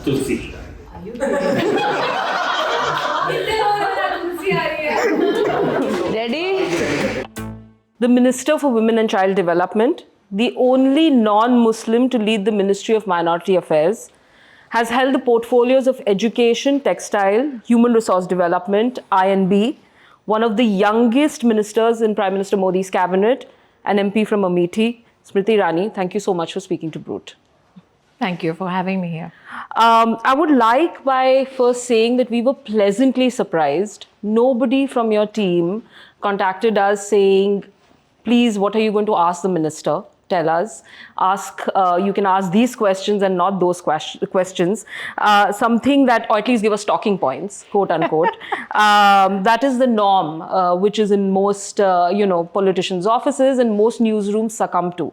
Tulsi. Ready? The Minister for Women and Child Development, the only non-Muslim to lead the Ministry of Minority Affairs, has held the portfolios of Education, Textile, Human Resource Development, I&B, one of the youngest ministers in Prime Minister Modi's cabinet, an MP from Amethi, Smriti Irani. Thank you so much for speaking to Brut. Thank you for having me here. I would like by first saying that we were pleasantly surprised. Nobody from your team contacted us saying, please, what are you going to ask the minister? Tell us. You can ask these questions and not those questions. Something that, or at least give us talking points, quote unquote. That is the norm, which is in most, politicians' offices and most newsrooms succumb to.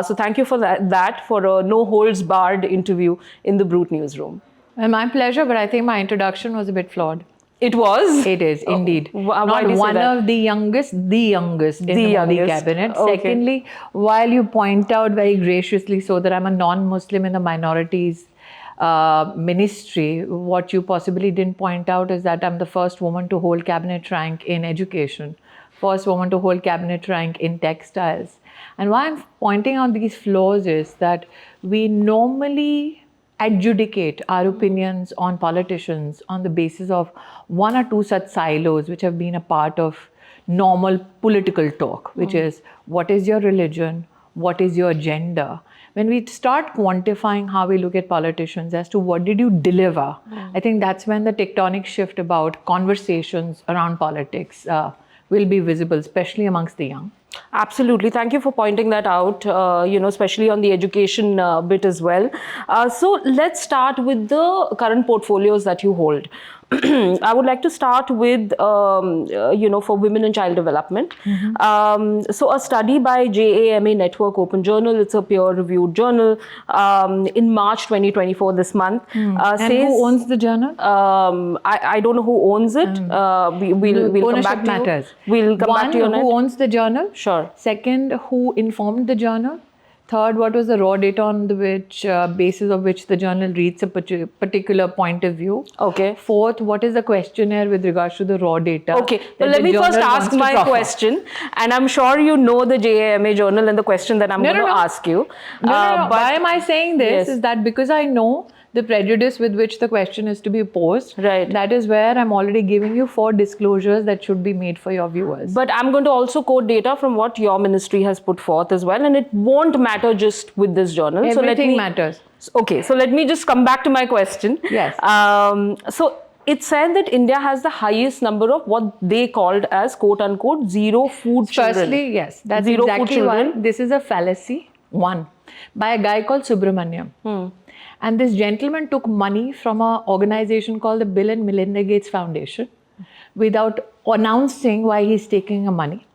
So thank you for that for a no holds barred interview in the Brut newsroom. Well, my pleasure, but I think my introduction was a bit flawed. It was? It is, indeed. Why Not do you say one that? of the youngest in the Modi cabinet. Okay. Secondly, while you point out very graciously so that I'm a non-Muslim in the minorities ministry, what you possibly didn't point out is that I'm the first woman to hold cabinet rank in education, first woman to hold cabinet rank in textiles. And why I'm pointing out these flaws is that we normally adjudicate our opinions on politicians on the basis of one or two such silos which have been a part of normal political talk, which is what is your religion, what is your gender. When we start quantifying how we look at politicians as to what did you deliver, I think that's when the tectonic shift about conversations around politics will be visible, especially amongst the young. Absolutely. Thank you for pointing that out, especially on the education bit as well. So let's start with the current portfolios that you hold. I would like to start with, for women and child development. So a study by JAMA Network Open Journal, it's a peer-reviewed journal, in March 2024, this month. And says, who owns the journal? I don't know who owns it. We'll come back to matters. you. We'll come back to you on One, it. who owns the journal? Sure. Second, who informed the journal? Third, what was the raw data on the basis of which the journal reads a particular point of view? Okay. Fourth, what is the questionnaire with regards to the raw data? Okay, well, let me first ask my question, and I'm sure you know the JAMA journal and the question that I'm going to ask you. But why am I saying this? Is that because I know the prejudice with which the question is to be posed. Right. That is where I'm already giving you 4 disclosures that should be made for your viewers. But I'm going to also quote data from what your ministry has put forth as well, and it won't matter just with this journal. Everything matters. Okay, so let me just come back to my question. Yes. So it said that India has the highest number of what they called as quote unquote zero food children. Firstly, yes, that's zero exactly food children. why this is a fallacy. One, by a guy called Subramaniam. And this gentleman took money from an organization called the Bill and Melinda Gates Foundation without announcing why he's taking the money.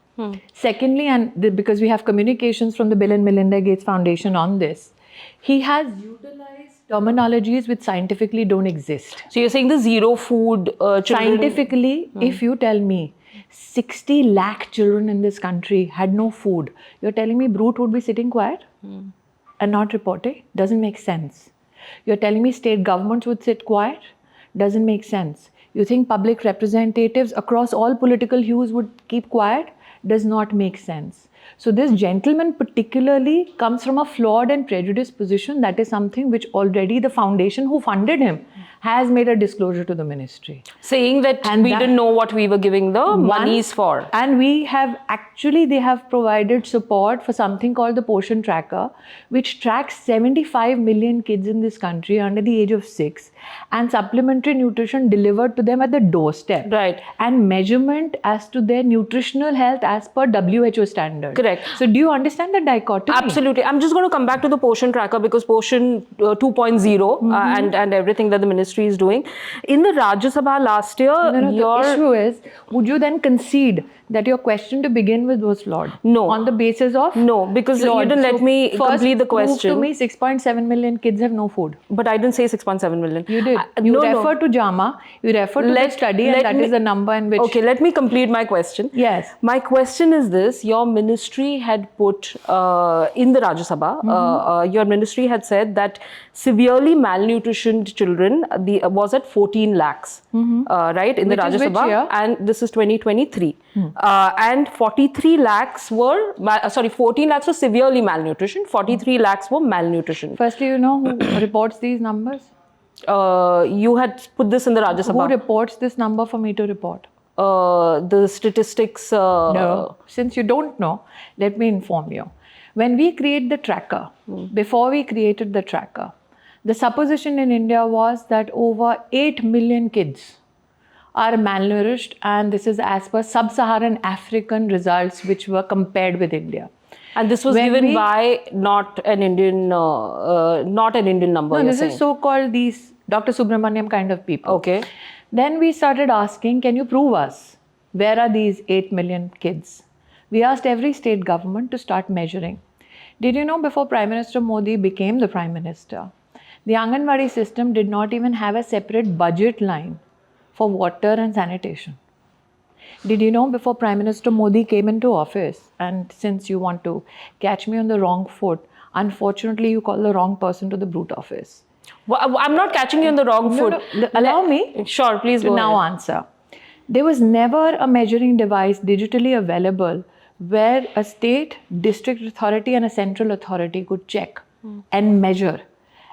Secondly, because we have communications from the Bill and Melinda Gates Foundation on this, he has utilized terminologies which scientifically don't exist. So you're saying the zero food children? Scientifically, if you tell me 60 lakh children in this country had no food, you're telling me Brut would be sitting quiet and not reporting? Doesn't make sense. You're telling me state governments would sit quiet? Doesn't make sense. You think public representatives across all political hues would keep quiet? Does not make sense. So this gentleman particularly comes from a flawed and prejudiced position. That is something which already the foundation who funded him has made a disclosure to the ministry. Saying that we didn't know what we were giving the monies for. And they have provided support for something called the Poshan Tracker, which tracks 75 million kids in this country under the age of 6 and supplementary nutrition delivered to them at the doorstep. Right. And measurement as to their nutritional health as per WHO standards. Correct. So do you understand the dichotomy? Absolutely. I'm just going to come back to the Poshan Tracker because Poshan 2.0 and everything that the ministry is doing. In the Rajya Sabha last year, the issue is, would you then concede that your question to begin with was flawed? No. On the basis of? No, because flawed. You didn't let me complete the question. First, prove to me 6.7 million kids have no food. But I didn't say 6.7 million. You did. You refer to JAMA, you refer to the study, and that is the number in which... Okay, let me complete my question. Yes. My question is this, your ministry ministry had put in the Rajya Sabha, your ministry had said that severely malnutritioned children was at 14 lakhs, right, in Which the is Rajya which Sabha, year? and this is 2023. And 43 lakhs were, 14 lakhs were severely malnutrition, 43 lakhs were malnutrition. Firstly, you know who reports these numbers? You had put this in the Rajya Who Sabha. reports this number for me to report? The statistics. No, since you don't know, let me inform you. When we create the tracker, before we created the tracker, the supposition in India was that over 8 million kids are malnourished, and this is as per sub-Saharan African results which were compared with India. And this was given by not an Indian number. No, this is so-called these Dr. Subramaniam kind of people. Okay. Then we started asking, can you prove us? Where are these 8 million kids? We asked every state government to start measuring. Did you know before Prime Minister Modi became the Prime Minister, the Anganwadi system did not even have a separate budget line for water and sanitation? Did you know before Prime Minister Modi came into office, and since you want to catch me on the wrong foot, unfortunately you call the wrong person to the Brut office. Well, I'm not catching you on the wrong foot. No, allow me Sure, please to go now ahead. answer. There was never a measuring device digitally available where a state, district authority and a central authority could check and measure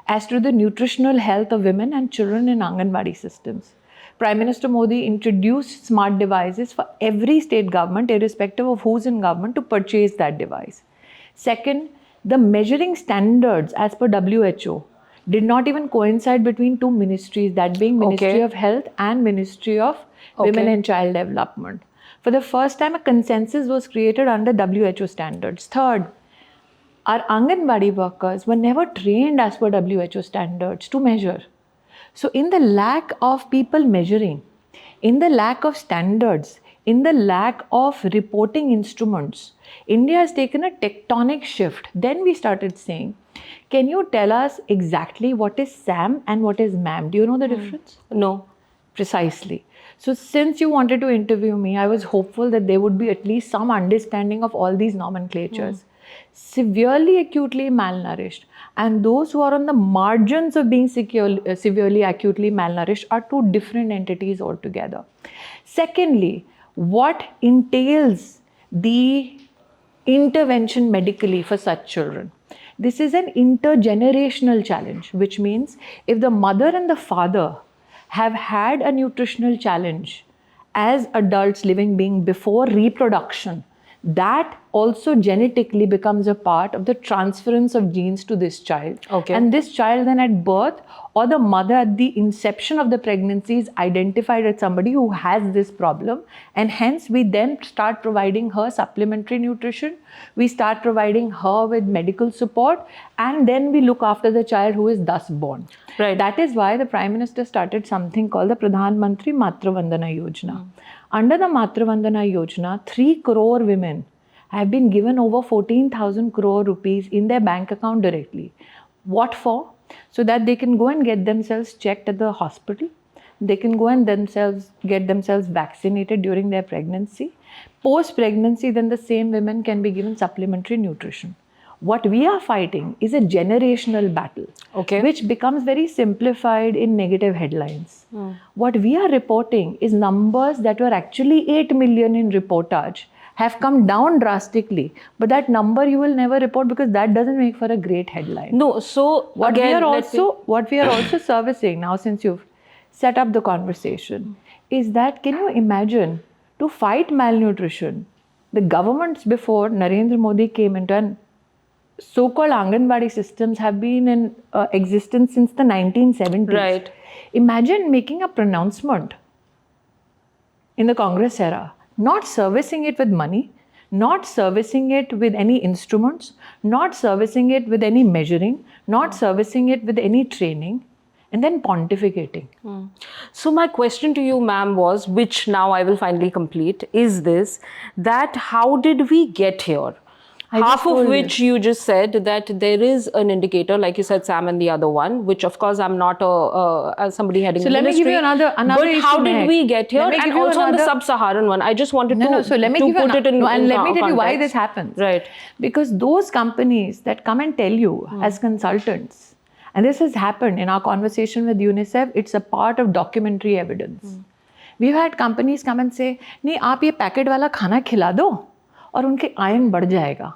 as to the nutritional health of women and children in Anganwadi systems. Prime Minister Modi introduced smart devices for every state government, irrespective of who's in government, to purchase that device. Second, the measuring standards as per WHO did not even coincide between two ministries, that being Ministry of Health and Ministry of Women and Child Development. For the first time, a consensus was created under WHO standards. Third, our Anganwadi workers were never trained as per WHO standards to measure. So in the lack of people measuring, in the lack of standards, in the lack of reporting instruments, India has taken a tectonic shift. Then we started saying, can you tell us exactly what is SAM and what is MAM? Do you know the difference? No. Precisely. So since you wanted to interview me, I was hopeful that there would be at least some understanding of all these nomenclatures. Severely acutely malnourished and those who are on the margins of being severely acutely malnourished are two different entities altogether. Secondly, what entails the intervention medically for such children? This is an intergenerational challenge, which means if the mother and the father have had a nutritional challenge as adults living being before reproduction, that also genetically becomes a part of the transference of genes to this child. And this child then at birth or the mother at the inception of the pregnancy is identified as somebody who has this problem, and hence we then start providing her supplementary nutrition, we start providing her with medical support, and then we look after the child who is thus born. Right. That is why the Prime Minister started something called the Pradhan Mantri Matra Vandana Yojana. Under the Matra Vandana Yojana, 3 crore women have been given over 14,000 crore rupees in their bank account directly. What for? So that they can go and get themselves checked at the hospital. They can go and get themselves vaccinated during their pregnancy. Post-pregnancy, then the same women can be given supplementary nutrition. What we are fighting is a generational battle, which becomes very simplified in negative headlines. What we are reporting is numbers that were actually 8 million in reportage have come down drastically, but that number you will never report because that doesn't make for a great headline. No, so what we are also servicing now, since you've set up the conversation, is that can you imagine to fight malnutrition, the governments before Narendra Modi came into, and so-called Anganwadi systems have been in existence since the 1970s. Right. Imagine making a pronouncement in the Congress era, not servicing it with money, not servicing it with any instruments, not servicing it with any measuring, not servicing it with any training, and then pontificating. So my question to you, ma'am, was, which now I will finally complete, is this, that how did we get here? Half of which you just said that there is an indicator, like you said, Sam, and the other one, which of course I'm not as somebody heading the ministry. So let me give you another But issue, how did we get here? And also on the sub-Saharan one, I just wanted to So let me give put you it in and let me tell you why context. this happens. Right. Because those companies that come and tell you as consultants, and this has happened in our conversation with UNICEF, it's a part of documentary evidence. We've had companies come and say, नहीं आप ये packet वाला खाना खिला दो और उनके ion बढ़ जाएगा.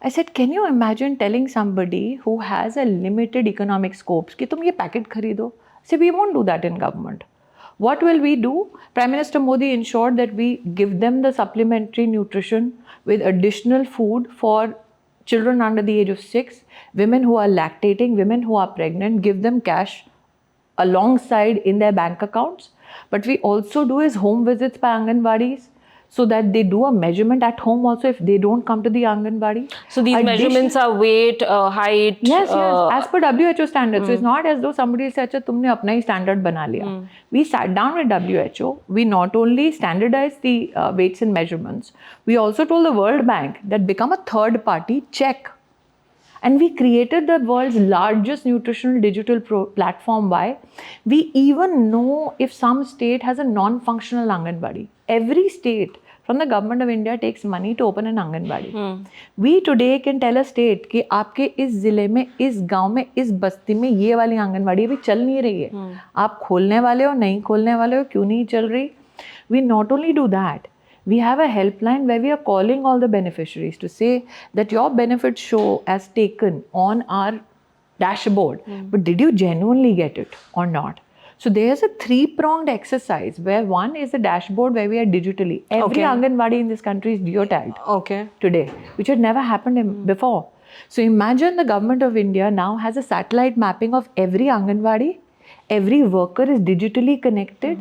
I said, can you imagine telling somebody who has a limited economic scopes कि तुम ये पैकेट खरीदो? I said, we won't do that in government. What will we do? Prime Minister Modi ensured that we give them the supplementary nutrition with additional food for children under the age of 6, women who are lactating, women who are pregnant, give them cash alongside in their bank accounts. But we also do is home visits by Anganwadis, so that they do a measurement at home also if they don't come to the Anganwadi. So these measurements are weight, height. Yes, as per WHO standards. So it's not as though somebody said, "अच्छा तुमने अपना ही standard बना लिया." We sat down with WHO. We not only standardized the weights and measurements, we also told the World Bank that become a third party check. And we created the world's largest nutritional digital platform. Why? We even know if some state has a non-functional Anganwadi. Every state from the government of India takes money to open an Anganwadi. We today can tell a state कि आपके इस जिले में, इस गांव में, इस बस्ती में ये वाली आंगनवाड़ी अभी चल नहीं रही है. आप खोलने वाले हो, नहीं खोलने वाले हो, क्यों नहीं चल रही? We not only do that, we have a helpline where we are calling all the beneficiaries to say that your benefit show as taken on our dashboard, but did you genuinely get it or not? So there's a 3-pronged exercise where one is a dashboard where we are digitally. Every Anganwadi in this country is geotagged today, which had never happened before. So imagine the government of India now has a satellite mapping of every Anganwadi. Every worker is digitally connected.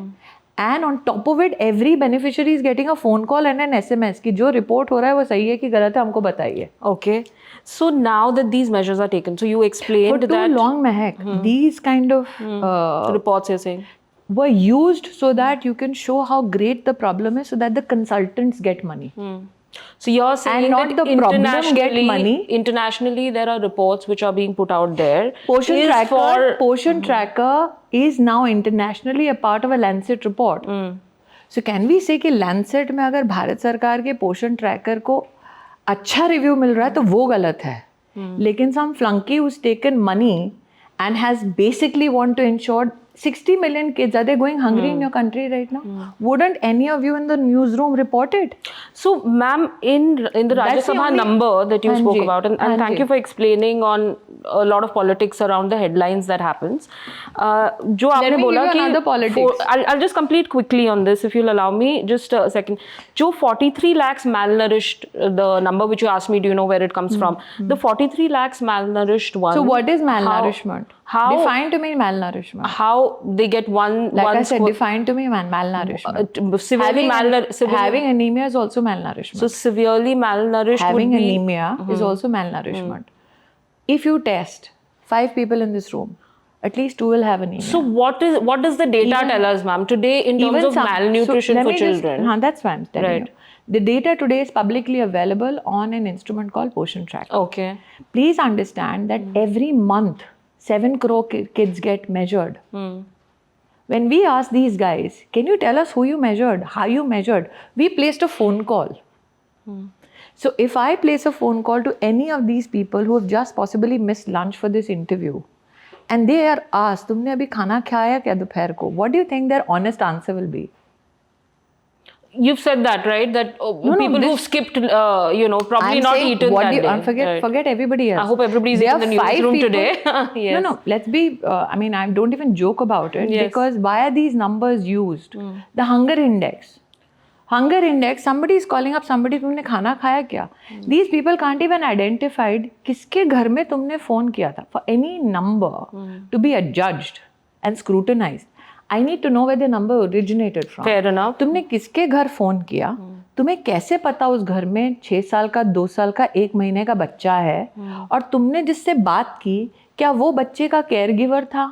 And on top of it, every beneficiary is getting a phone call and an SMS कि जो report हो रहा है वो सही है कि गलत है हमको बताइए. Okay. So now that these measures are taken, so you explained that... For too long, Mehak, these kind of... reports you're saying? Were used so that you can show how great the problem is so that the consultants get money. So you're saying and that not the problem get money. Internationally, there are reports which are being put out there. Poshan Tracker is now internationally a part of a Lancet report. So can we say कि Lancet में अगर भारत सरकार के Poshan Tracker को अच्छा review मिल रहा है तो वो गलत है. लेकिन some flunky who's taken money and has basically want to ensure 60 million kids, are they going hungry in your country right now? Wouldn't any of you in the newsroom report it? So, ma'am, in the Rajya Sabha number that you spoke about, and thank you for explaining on a lot of politics around the headlines that happens. जो आपने बोला कि I'll just complete quickly on this if you'll allow me. Just a second. जो 43 lakhs malnourished, the number which you asked me, do you know where it comes from? The 43 lakhs malnourished one. So what is malnourishment? How define to me malnourishment. How they get one. Like I said, define to me malnourishment. Having anemia is also malnourishment. So severely malnourished. Having anemia is also malnourishment. If you test 5 people in this room, at least 2 will have anemia. So what does the data tell us, ma'am, today in terms of malnutrition for children? That's why I'm telling you. The data today is publicly available on an instrument called Poshan Tracker. Okay. Please understand that every month 7 crore kids get measured. When we asked these guys, can you tell us who you measured, how you measured? We placed a phone call. So if I place a phone call to any of these people who have just possibly missed lunch for this interview, and they are asked, तुमने अभी खाना खाया क्या दोपहर को? What do you think their honest answer will be? You've said that, right? That people who've skipped, probably not eaten that day. Forget everybody else. I hope everybody's in the newsroom today. Yes. No, let's be, I don't even joke about it because why are these numbers used? The hunger index. Somebody is calling up somebody, तुमने खाना खाया क्या? These people can't even identify किसके घर में तुमने phone किया था. For any number to be adjudged and scrutinized, I need to know where the number originated from. Fair enough. तुमने किसके घर फोन किया? तुम्हें कैसे पता उस घर में 6 साल का, 2 साल का, 1 महीने का बच्चा है? और तुमने जिससे बात की, क्या वो बच्चे का केयर गिवर था?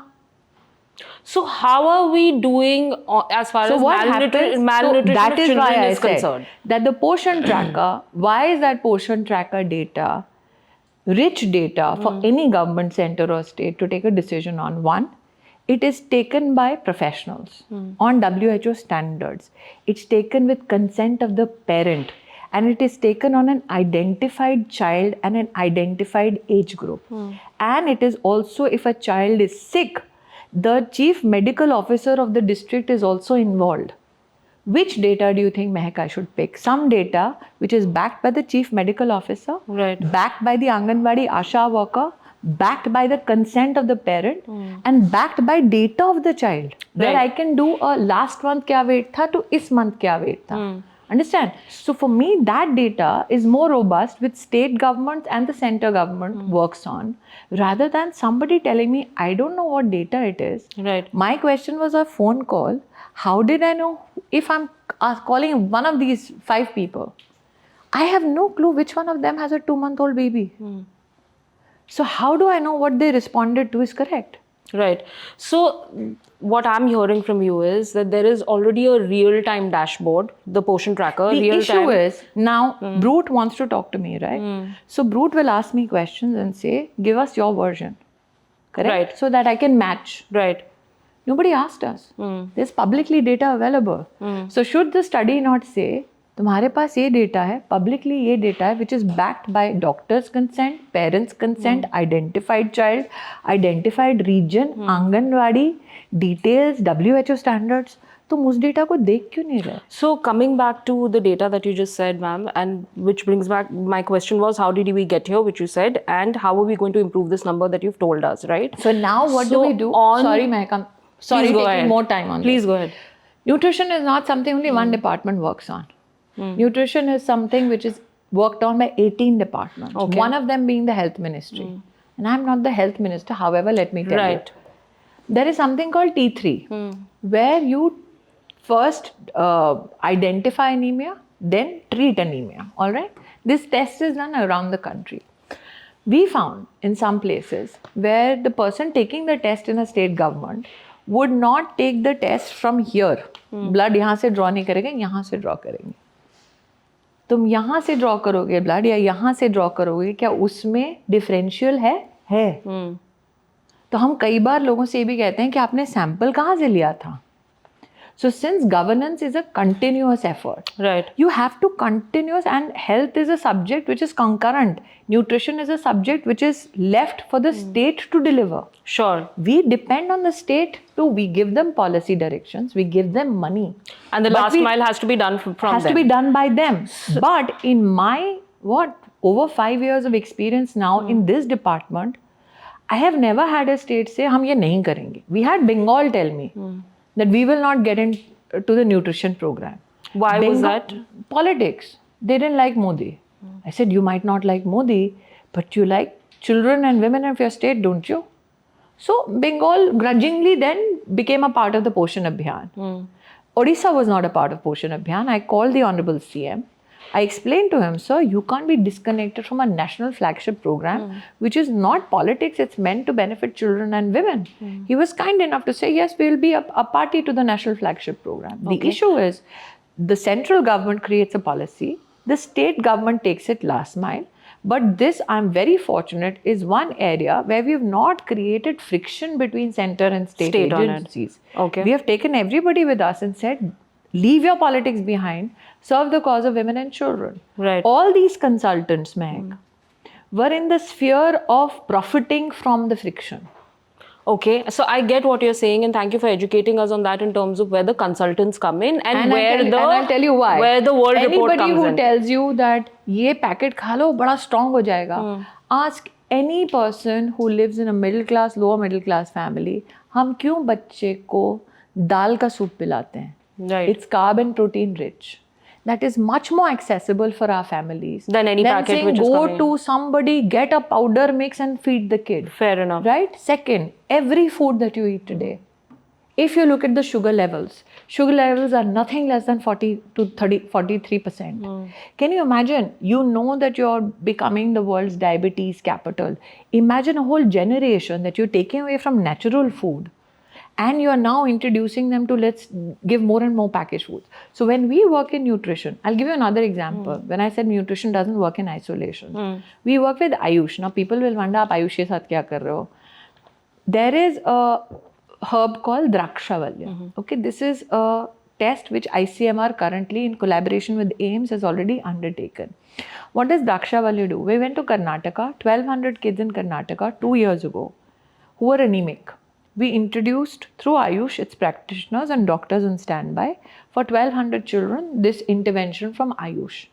So how are we doing as far as malnutrition that of is children why I is said concerned? that the Poshan Tracker, why is that Poshan Tracker data rich data for any government center or state to take a decision on? One, it is taken by professionals on WHO standards. It's taken with consent of the parent, and it is taken on an identified child and an identified age group. And it is also, if a child is sick, the chief medical officer of the district is also involved. Which data do you think, Mehak, I should pick? Some data which is backed by the chief medical officer, Right. backed by the Anganwadi Asha worker, backed by the consent of the parent, and backed by data of the child. Where Right. I can do a last month kya weight tha to is month kya weight tha. Understand? So for me, that data is more robust, which state government and the center government works on, rather than somebody telling me, I don't know what data it is. Right. My question was a phone call. How did I know if I'm calling one of these 5 people? I have no clue which one of them has a 2-month-old baby. So how do I know what they responded to is correct? Right. So what I'm hearing from you is that there is already a real-time dashboard, the Poshan Tracker. The issue is now Brut wants to talk to me, right? So Brut will ask me questions and say, give us your version. Correct? Right. So that I can match. Right. Nobody asked us. There's publicly data available. So should the study not say, तुम्हारे पास ये data है, publicly ये data है, which is backed by doctor's consent, parents' consent, identified child, identified region, anganwadi, details, WHO standards. तुम उस data को देख क्यों नहीं रहे? So coming back to the data that you just said, ma'am, and which brings back my question was, how did we get here, which you said, and how are we going to improve this number that you've told us, right? So now what do we do? Sorry, Mehak, I'm sorry taking more time on this. Please go ahead. Nutrition is not something only one department works on. Nutrition is something which is worked on by 18 departments. Okay. One of them being the health ministry. And I'm not the health minister, however, let me tell you. There is something called T3, where you first identify anemia, then treat anemia. All right? This test is done around the country. We found in some places where the person taking the test in a state government would not take the test from here. Blood यहाँ से draw नहीं करेंगे, यहाँ से draw करेंगे. तुम यहाँ से draw करोगे blood या यहाँ से draw करोगे, क्या उसमें differential है? तो हम कई बार लोगों से ये भी कहते हैं कि आपने sample कहाँ से लिया था? So since governance is a continuous effort, right, you have to continuous, and health is a subject which is concurrent. Nutrition is a subject which is left for the state to deliver. Sure. We depend on the state to, we give them policy directions, we give them money. And the last mile has to be done from them. Has to be done by them. But in my, over 5 years of experience now in this department, I have never had a state say, hum ye nahi karenge. We had Bengal tell me that we will not get into the nutrition program. Why was that? Politics. They didn't like Modi. I said, you might not like Modi, but you like children and women of your state, don't you? So Bengal grudgingly then became a part of the Poshan Abhiyan. Odisha was not a part of Poshan Abhiyan. I called the Honorable CM. I explained to him, sir, you can't be disconnected from a national flagship program, which is not politics, it's meant to benefit children and women. He was kind enough to say, yes, we will be a party to the national flagship program. Okay. The issue is, the central government creates a policy, the state government takes it last mile. But this, I'm very fortunate, is one area where we have not created friction between center and state agencies. Okay. We have taken everybody with us and said, leave your politics behind, serve the cause of women and children. Right. All these consultants, Meg, were in the sphere of profiting from the friction. Okay, so I get what you're saying, and thank you for educating us on that in terms of where the consultants come in and I'll tell you why. Where the world report comes in. Anybody who tells you that ये packet खा लो बड़ा strong हो जाएगा, ask any person who lives in a middle class, lower middle class family, हम क्यों बच्चे को दाल का सूप पिलाते हैं? Right. It's carb and protein rich. That is much more accessible for our families than any packet which is coming. Go to somebody, get a powder mix and feed the kid. Fair enough. Right? Second, every food that you eat today, if you look at the sugar levels are nothing less than 40 to 43%. Can you imagine? You know that you're becoming the world's diabetes capital. Imagine a whole generation that you're taking away from natural food And you are now introducing them to let's give more and more packaged foods. So when we work in nutrition, I'll give you another example. When I said nutrition doesn't work in isolation, we work with Ayush. Now people will wonder, "Aap Ayush ke saath kya kar rahe ho?" There is a herb called Drakshavalya. Okay, this is a test which ICMR currently in collaboration with AIMS has already undertaken. What does Drakshavalya do? We went to Karnataka, 1200 kids in Karnataka 2 years ago who were anemic. We introduced through Ayush, its practitioners and doctors on standby for 1200 children this intervention from Ayush.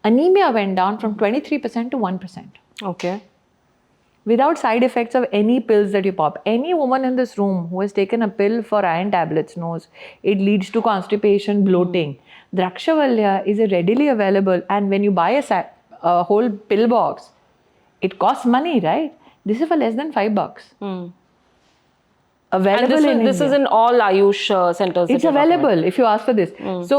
Anemia went down from 23% to 1%. Okay. Without side effects of any pills that you pop. Any woman in this room who has taken a pill for iron tablets knows it leads to constipation, bloating. Drakshavalya is readily available, and when you buy a whole pill box, it costs money, right? This is for less than $5. Available And this is in all Ayush centers. It's available if you ask for this. So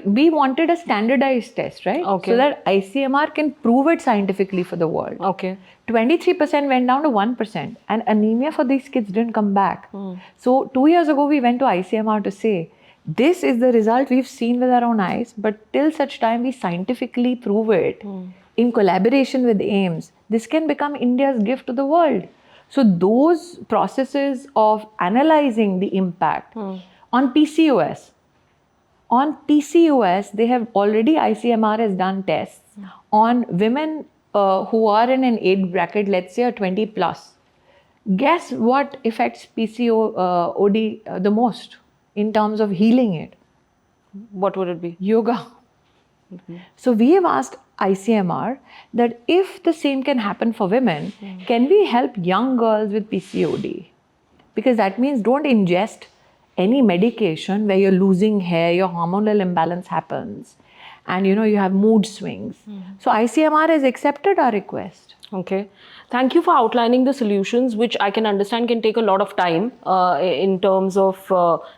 we wanted a standardized test, right? Okay. So that ICMR can prove it scientifically for the world. Okay. 23% went down to 1%, and anemia for these kids didn't come back. So 2 years ago, we went to ICMR to say, this is the result we've seen with our own eyes, but till such time we scientifically prove it in collaboration with AIMS, this can become India's gift to the world. So those processes of analyzing the impact on PCOS, they have already, ICMR has done tests on women who are in an age bracket, let's say a 20 plus. Guess what affects PCOD the most in terms of healing it? What would it be? Yoga. So we have asked ICMR that if the same can happen for women, can we help young girls with PCOD? Because that means don't ingest any medication where you're losing hair, your hormonal imbalance happens, and you have mood swings. So ICMR has accepted our request. Okay. Thank you for outlining the solutions, which I can understand can take a lot of time in terms of,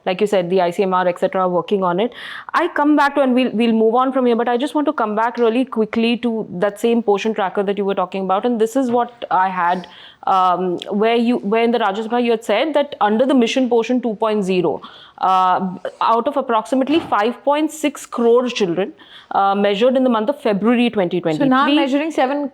like you said, the ICMR, etc., working on it. I come back to, and we'll move on from here, but I just want to come back really quickly to that same Poshan Tracker that you were talking about. And this is what I had, where in the Rajya Sabha you had said that under the Mission Poshan 2.0, out of approximately 5.6 crore children measured in the month of February 2023. So now I'm measuring 7+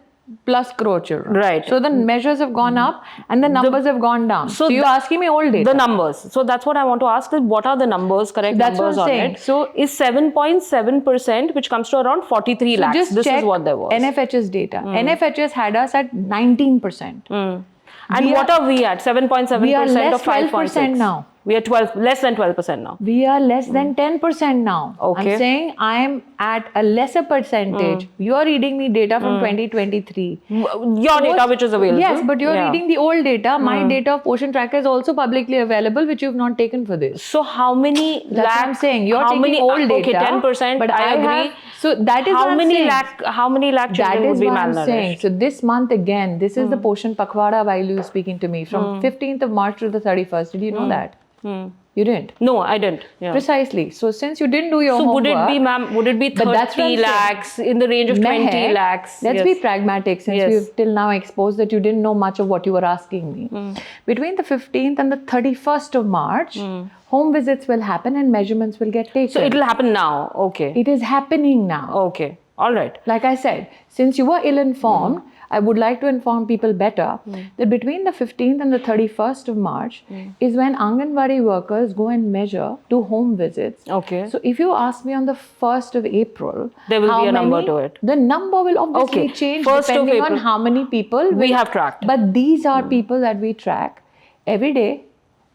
crore children. Right. So the measures have gone up and the numbers have gone down. So you're asking me old data. The numbers. So that's what I want to ask. Is what are the numbers, correct that's numbers what I'm on saying. it? So is 7.7%, which comes to around 43 lakhs. Just this check is what there was. NFHS data. NFHS had us at 19%. And what are we at? 7.7% we are less of 5.6 now. We are less than 12% now. We are less than 10% now. Okay. I'm saying I'm at a lesser percentage. You're reading me data from 2023. Your data which is available. Yes, but you're reading the old data. My data of Poshan Tracker is also publicly available, which you've not taken for this. So how many That's what I'm saying. You're taking old data. Okay, 10%. But I agree. So that is how what many I'm saying. How many lakh children would be malnourished? I'm saying. So this month again, this is the Poshan Pakhwada while you were speaking to me. From 15th of March to the 31st. Did you know that? You didn't? No, I didn't. Yeah. Precisely. So since you didn't do your homework... So would it be 30 lakhs, in the range of 20 lakhs? Let's be pragmatic, since we've till now exposed that you didn't know much of what you were asking me. Between the 15th and the 31st of March, home visits will happen and measurements will get taken. So it will happen now. Okay. It is happening now. Okay. All right. Like I said, since you were ill-informed, I would like to inform people better that between the 15th and the 31st of March is when Anganwadi workers go and measure, do home visits. Okay. So if you ask me on the 1st of April, there will be a number to it. The number will obviously change depending on how many people we have tracked. But these are people that we track every day,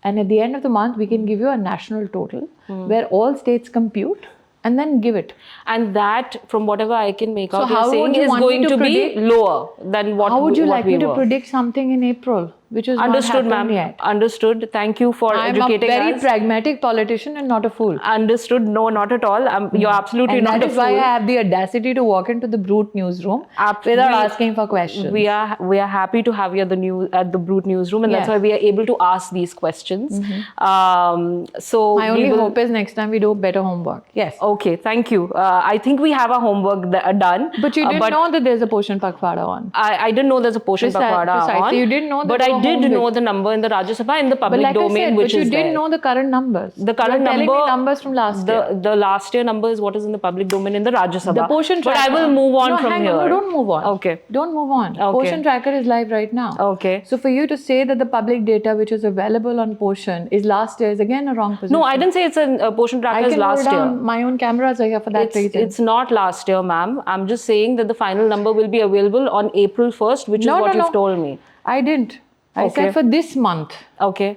and at the end of the month, we can give you a national total where all states compute. And then give it. And that, from whatever I can make out, you're saying is going to be lower than what we were. How would you like me to predict something in April, which is understood, not happened yet? Understood. Thank you for educating us. I'm a very pragmatic politician and not a fool. Understood. No, not at all. You're absolutely not a fool. And that is why I have the audacity to walk into the Brut newsroom without asking for questions. We are happy to have you at the Brut newsroom, and that's why we are able to ask these questions. So my only hope is next time we do better homework. Yes. Okay, thank you. I think we have our homework done. But you didn't know that there's a Poshan Pakhwada on. I didn't know there's a Poshan Pakhwada on. You didn't know that did home know with. the number in the Rajya Sabha in the But public like I domain, said, which but you is didn't there. know the current numbers. The current You're telling number, me numbers from last year. The last year number is what is in the public domain in the Rajya Sabha. The Poshan But Tracker. I will move on no, from hang here. On. No, don't move on. Okay. Don't move on. Okay. Poshan Tracker is live right now. Okay. So for you to say that the public data which is available on Poshan is last year is again a wrong position. No, I didn't say it's a Poshan Tracker is last I can year. hold down my own cameras are here for that reason. It's not last year, ma'am. I'm just saying that the final number will be available on April 1st, which is what you've told me. I didn't. I said for this month. Okay.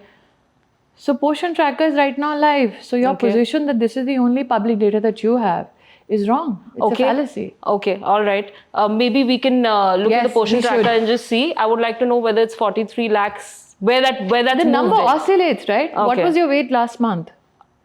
So Poshan Tracker is right now live. So your position that this is the only public data that you have is wrong. It's a fallacy. Okay, all right. Maybe we can look at the Poshan Tracker and just see. I would like to know whether it's 43 lakhs, where that's the number oscillates, right? Okay. What was your weight last month?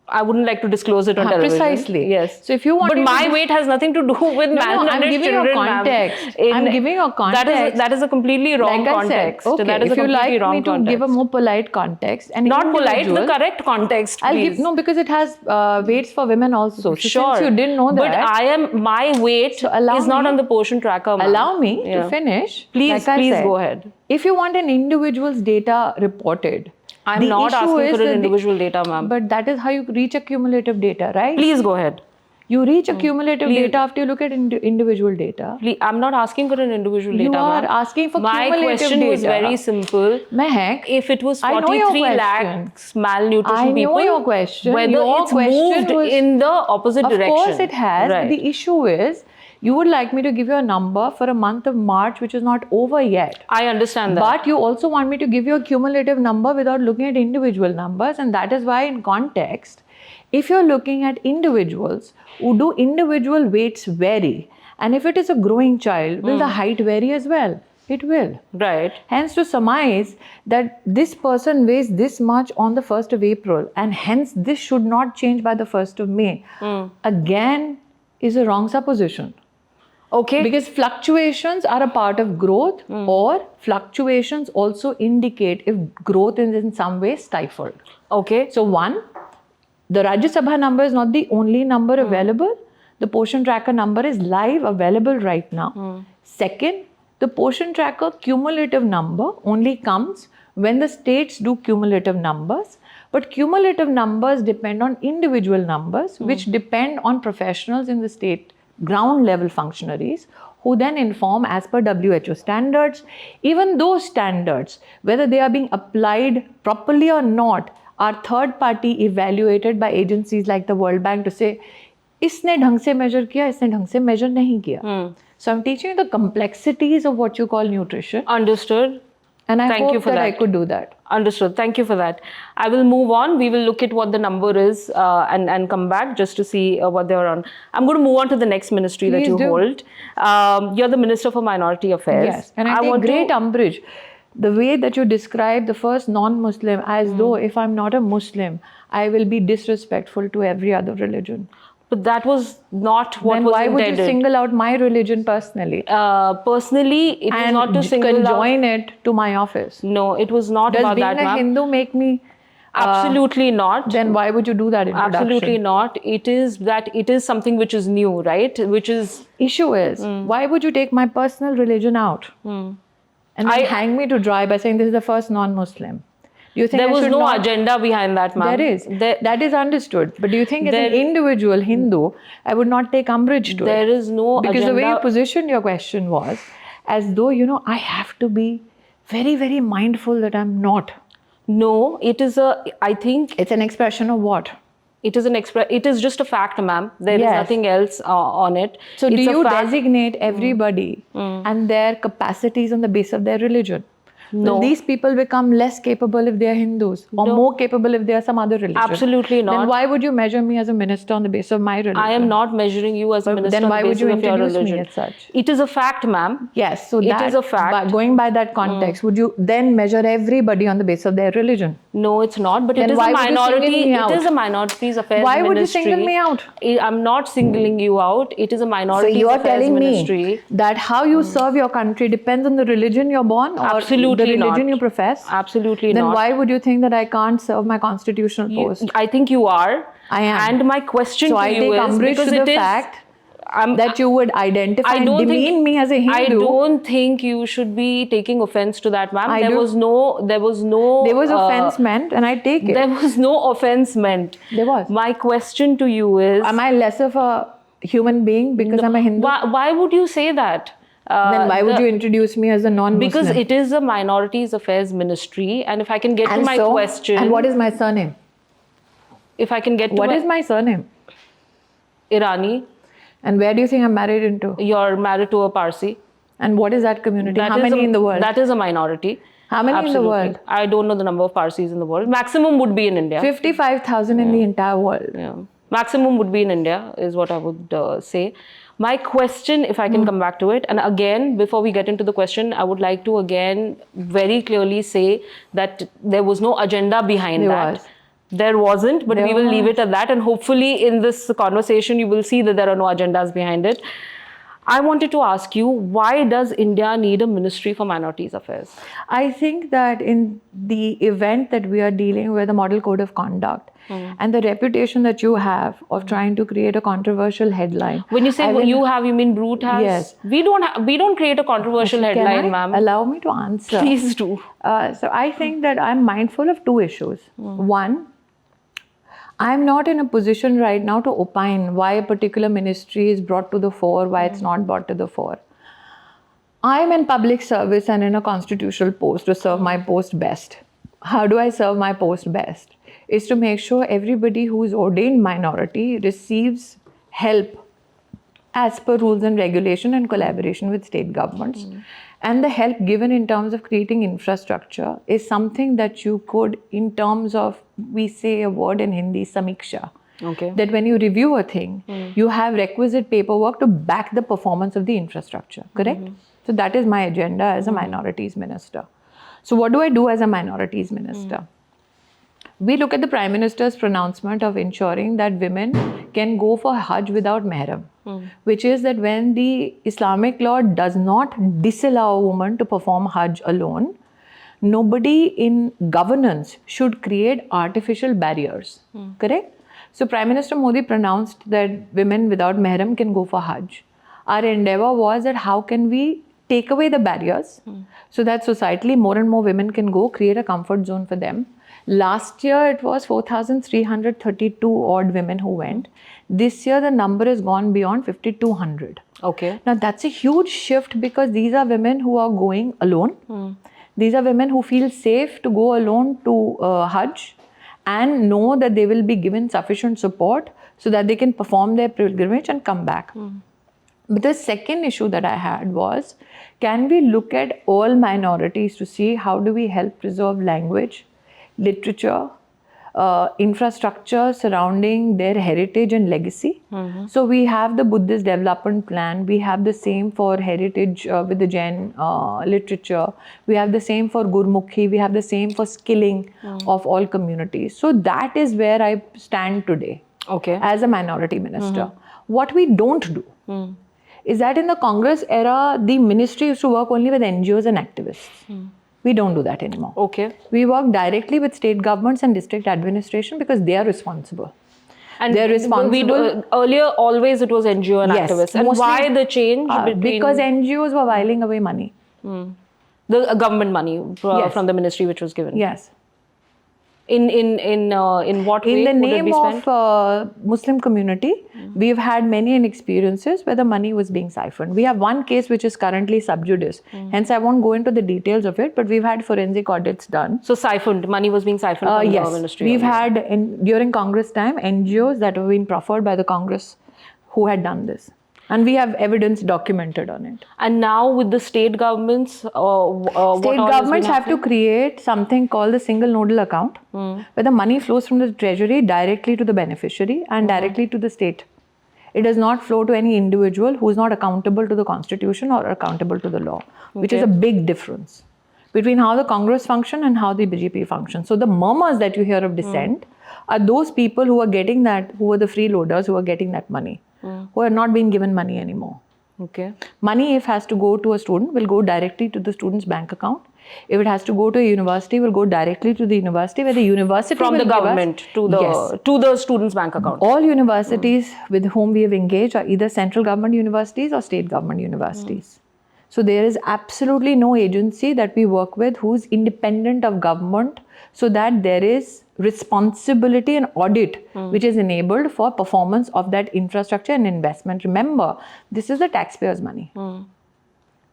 I wouldn't like to disclose it on television. Precisely. Yes. So if you want, but my weight has nothing to do with malnourished I'm giving children, you context. I'm giving you context. That is a completely wrong context. Okay. That is if a you completely like wrong me to context. give a more polite context and not polite, the correct context. I'll give because it has weights for women also. So sure. Since you didn't know that, but my weight is not on the Poshan Tracker. Allow me to finish. Please go ahead. If you want an individual's data reported. I'm not asking for an individual data, ma'am. But that is how you reach a cumulative data, right? Please go ahead. You reach a cumulative data after you look at individual data. Please, I'm not asking for an individual data, ma'am. You are asking for cumulative data. My question was very simple. Mehak, if it was 43 lakhs malnutrition people, I know your question. Whether it's moved in the opposite direction. Of course it has. Right. The issue is, you would like me to give you a number for a month of March which is not over yet. I understand that. But you also want me to give you a cumulative number without looking at individual numbers, and that is why in context, if you're looking at individuals, do individual weights vary? And if it is a growing child, will the height vary as well? It will. Right. Hence, to surmise that this person weighs this much on the 1st of April, and hence this should not change by the 1st of May, again is a wrong supposition. Okay. Because fluctuations are a part of growth, or fluctuations also indicate if growth is in some way stifled. Okay. So one, the Rajya Sabha number is not the only number available. The Poshan Tracker number is live available right now. Second, the Poshan Tracker cumulative number only comes when the states do cumulative numbers. But cumulative numbers depend on individual numbers, which depend on professionals in the state, ground level functionaries, who then inform as per WHO standards. Even those standards, whether they are being applied properly or not, are third party evaluated by agencies like the World Bank to say, इसने ढंग से measure किया, इसने ढंग से measure नहीं किया. So I'm teaching you the complexities of what you call nutrition. Understood. And I hope that I could do that. Understood. Thank you for that. I will move on. We will look at what the number is and come back just to see what they're on. I'm going to move on to the next ministry that you hold. You're the Minister for Minority Affairs. Yes. And I take great umbrage. The way that you describe the first non-Muslim as though if I'm not a Muslim, I will be disrespectful to every other religion. But that was not what was intended. Then why would you single out my religion personally? Personally, it was not to single out. And conjoin it to my office. No, it was not about that, ma'am. Does being a Hindu make me... Absolutely not. Then why would you do that introduction? Absolutely not. It is something which is new, right? Which is... Issue is, why would you take my personal religion out? And then hang me to dry by saying this is the first non-Muslim? You think there was no agenda behind that, ma'am. There is. That is understood. But do you think as an individual Hindu, I would not take umbrage to it? There is no agenda. Because the way you positioned your question was, as though, I have to be very, very mindful that I'm not. No, I think... It's an expression of what? It is just a fact, ma'am. There is nothing else on it. So do you designate everybody and their capacities on the basis of their religion? No. Will these people become less capable if they are Hindus or more capable if they are some other religion? Absolutely not. Then why would you measure me as a minister on the basis of my religion? I am not measuring you as a minister on the basis of your religion. Then why would you introduce me as such? It is a fact, ma'am. Yes, so it is a fact. Going by that context, would you then measure everybody on the basis of their religion? No, it's not. But then it is a minority. It is a minorities affairs ministry. Why would you single me out? I'm not singling you out. It is a minority affairs ministry. So you are telling me that how you serve your country depends on the religion you're born or the religion you profess? Absolutely not. Then why would you think that I can't serve my constitutional post? I think you are. I am. And my question to you is because it is... that you would identify I and don't demean think, me as a Hindu. I don't think you should be taking offense to that, ma'am. There was no. There was offense meant, and I take it. There was no offense meant. There was. My question to you is: Am I less of a human being because I'm a Hindu? Why would you say that? Then why would you introduce me as a non-Muslim? Because it is a minorities affairs ministry, and if I can get to my question, and what is my surname? If I can get to what is my surname? Irani. And where do you think I'm married into? You're married to a Parsi. And what is that community? How many in the world? That is a minority. How many in the world? I don't know the number of Parsis in the world. Maximum would be in India. 55,000 in the entire world. Yeah. Maximum would be in India is what I would say. My question, if I can come back to it, and again, before we get into the question, I would like to again very clearly say that there was no agenda behind that. There wasn't, but we will leave it at that. And hopefully in this conversation, you will see that there are no agendas behind it. I wanted to ask you, why does India need a Ministry for Minorities Affairs? I think that in the event that we are dealing with a model code of conduct and the reputation that you have of trying to create a controversial headline. When you say you have, you mean Brut has? Yes. We don't create a controversial headline, ma'am. Allow me to answer. Please do. So I think that I'm mindful of two issues. One, I'm not in a position right now to opine why a particular ministry is brought to the fore, why it's not brought to the fore. I'm in public service and in a constitutional post to serve my post best. How do I serve my post best? Is to make sure everybody who is ordained minority receives help as per rules and regulation and collaboration with state governments. And the help given in terms of creating infrastructure is something that you could, in terms of, we say a word in Hindi, samiksha. Okay. That when you review a thing, you have requisite paperwork to back the performance of the infrastructure, correct? So that is my agenda as a minorities minister. So what do I do as a minorities minister? We look at the Prime Minister's pronouncement of ensuring that women can go for Hajj without mahram, which is that when the Islamic law does not disallow a woman to perform Hajj alone, nobody in governance should create artificial barriers, correct? So Prime Minister Modi pronounced that women without mahram can go for Hajj. Our endeavor was that how can we take away the barriers so that societally more and more women can go, create a comfort zone for them. Last year, it was 4,332 odd women who went. This year, the number has gone beyond 5,200. Okay. Now, that's a huge shift because these are women who are going alone. These are women who feel safe to go alone to Hajj and know that they will be given sufficient support so that they can perform their pilgrimage and come back. But the second issue that I had was, can we look at all minorities to see how do we help preserve language, literature, infrastructure surrounding their heritage and legacy. So we have the Buddhist development plan, we have the same for heritage with the Jain literature, we have the same for Gurmukhi, we have the same for skilling of all communities. So that is where I stand today as a minority minister. What we don't do is that in the Congress era, the ministry used to work only with NGOs and activists. We don't do that anymore. Okay. We work directly with state governments and district administration because they are responsible. And they're responsible. Earlier, always it was NGO and activists. And why the change? Because NGOs were whiling away money. The government money from the ministry which was given. Yes. In what way? In the would name it be spent? of Muslim community, we've had many experiences where the money was being siphoned. We have one case which is currently sub judice. Hence, I won't go into the details of it, but we've had forensic audits done. So siphoned, money was being siphoned from the ministry? We've had, during Congress time, NGOs that have been proffered by the Congress who had done this. And we have evidence documented on it. And now with the state governments, state governments have to create something called the single nodal account, where the money flows from the treasury directly to the beneficiary and directly to the state. It does not flow to any individual who is not accountable to the constitution or accountable to the law, which is a big difference between how the Congress function and how the BJP function. So the murmurs that you hear of dissent are those people who are getting that, who are the freeloaders who are getting that money. Who are not being given money anymore. Okay. Money, if has to go to a student, will go directly to the student's bank account. If it has to go to a university, it will go directly to the university, where the university From will the give us- government to the Yes. to the student's bank account. All universities with whom we have engaged are either central government universities or state government universities. So there is absolutely no agency that we work with who's independent of government, so that there is responsibility and audit which is enabled for performance of that infrastructure and investment. Remember, this is the taxpayers' money.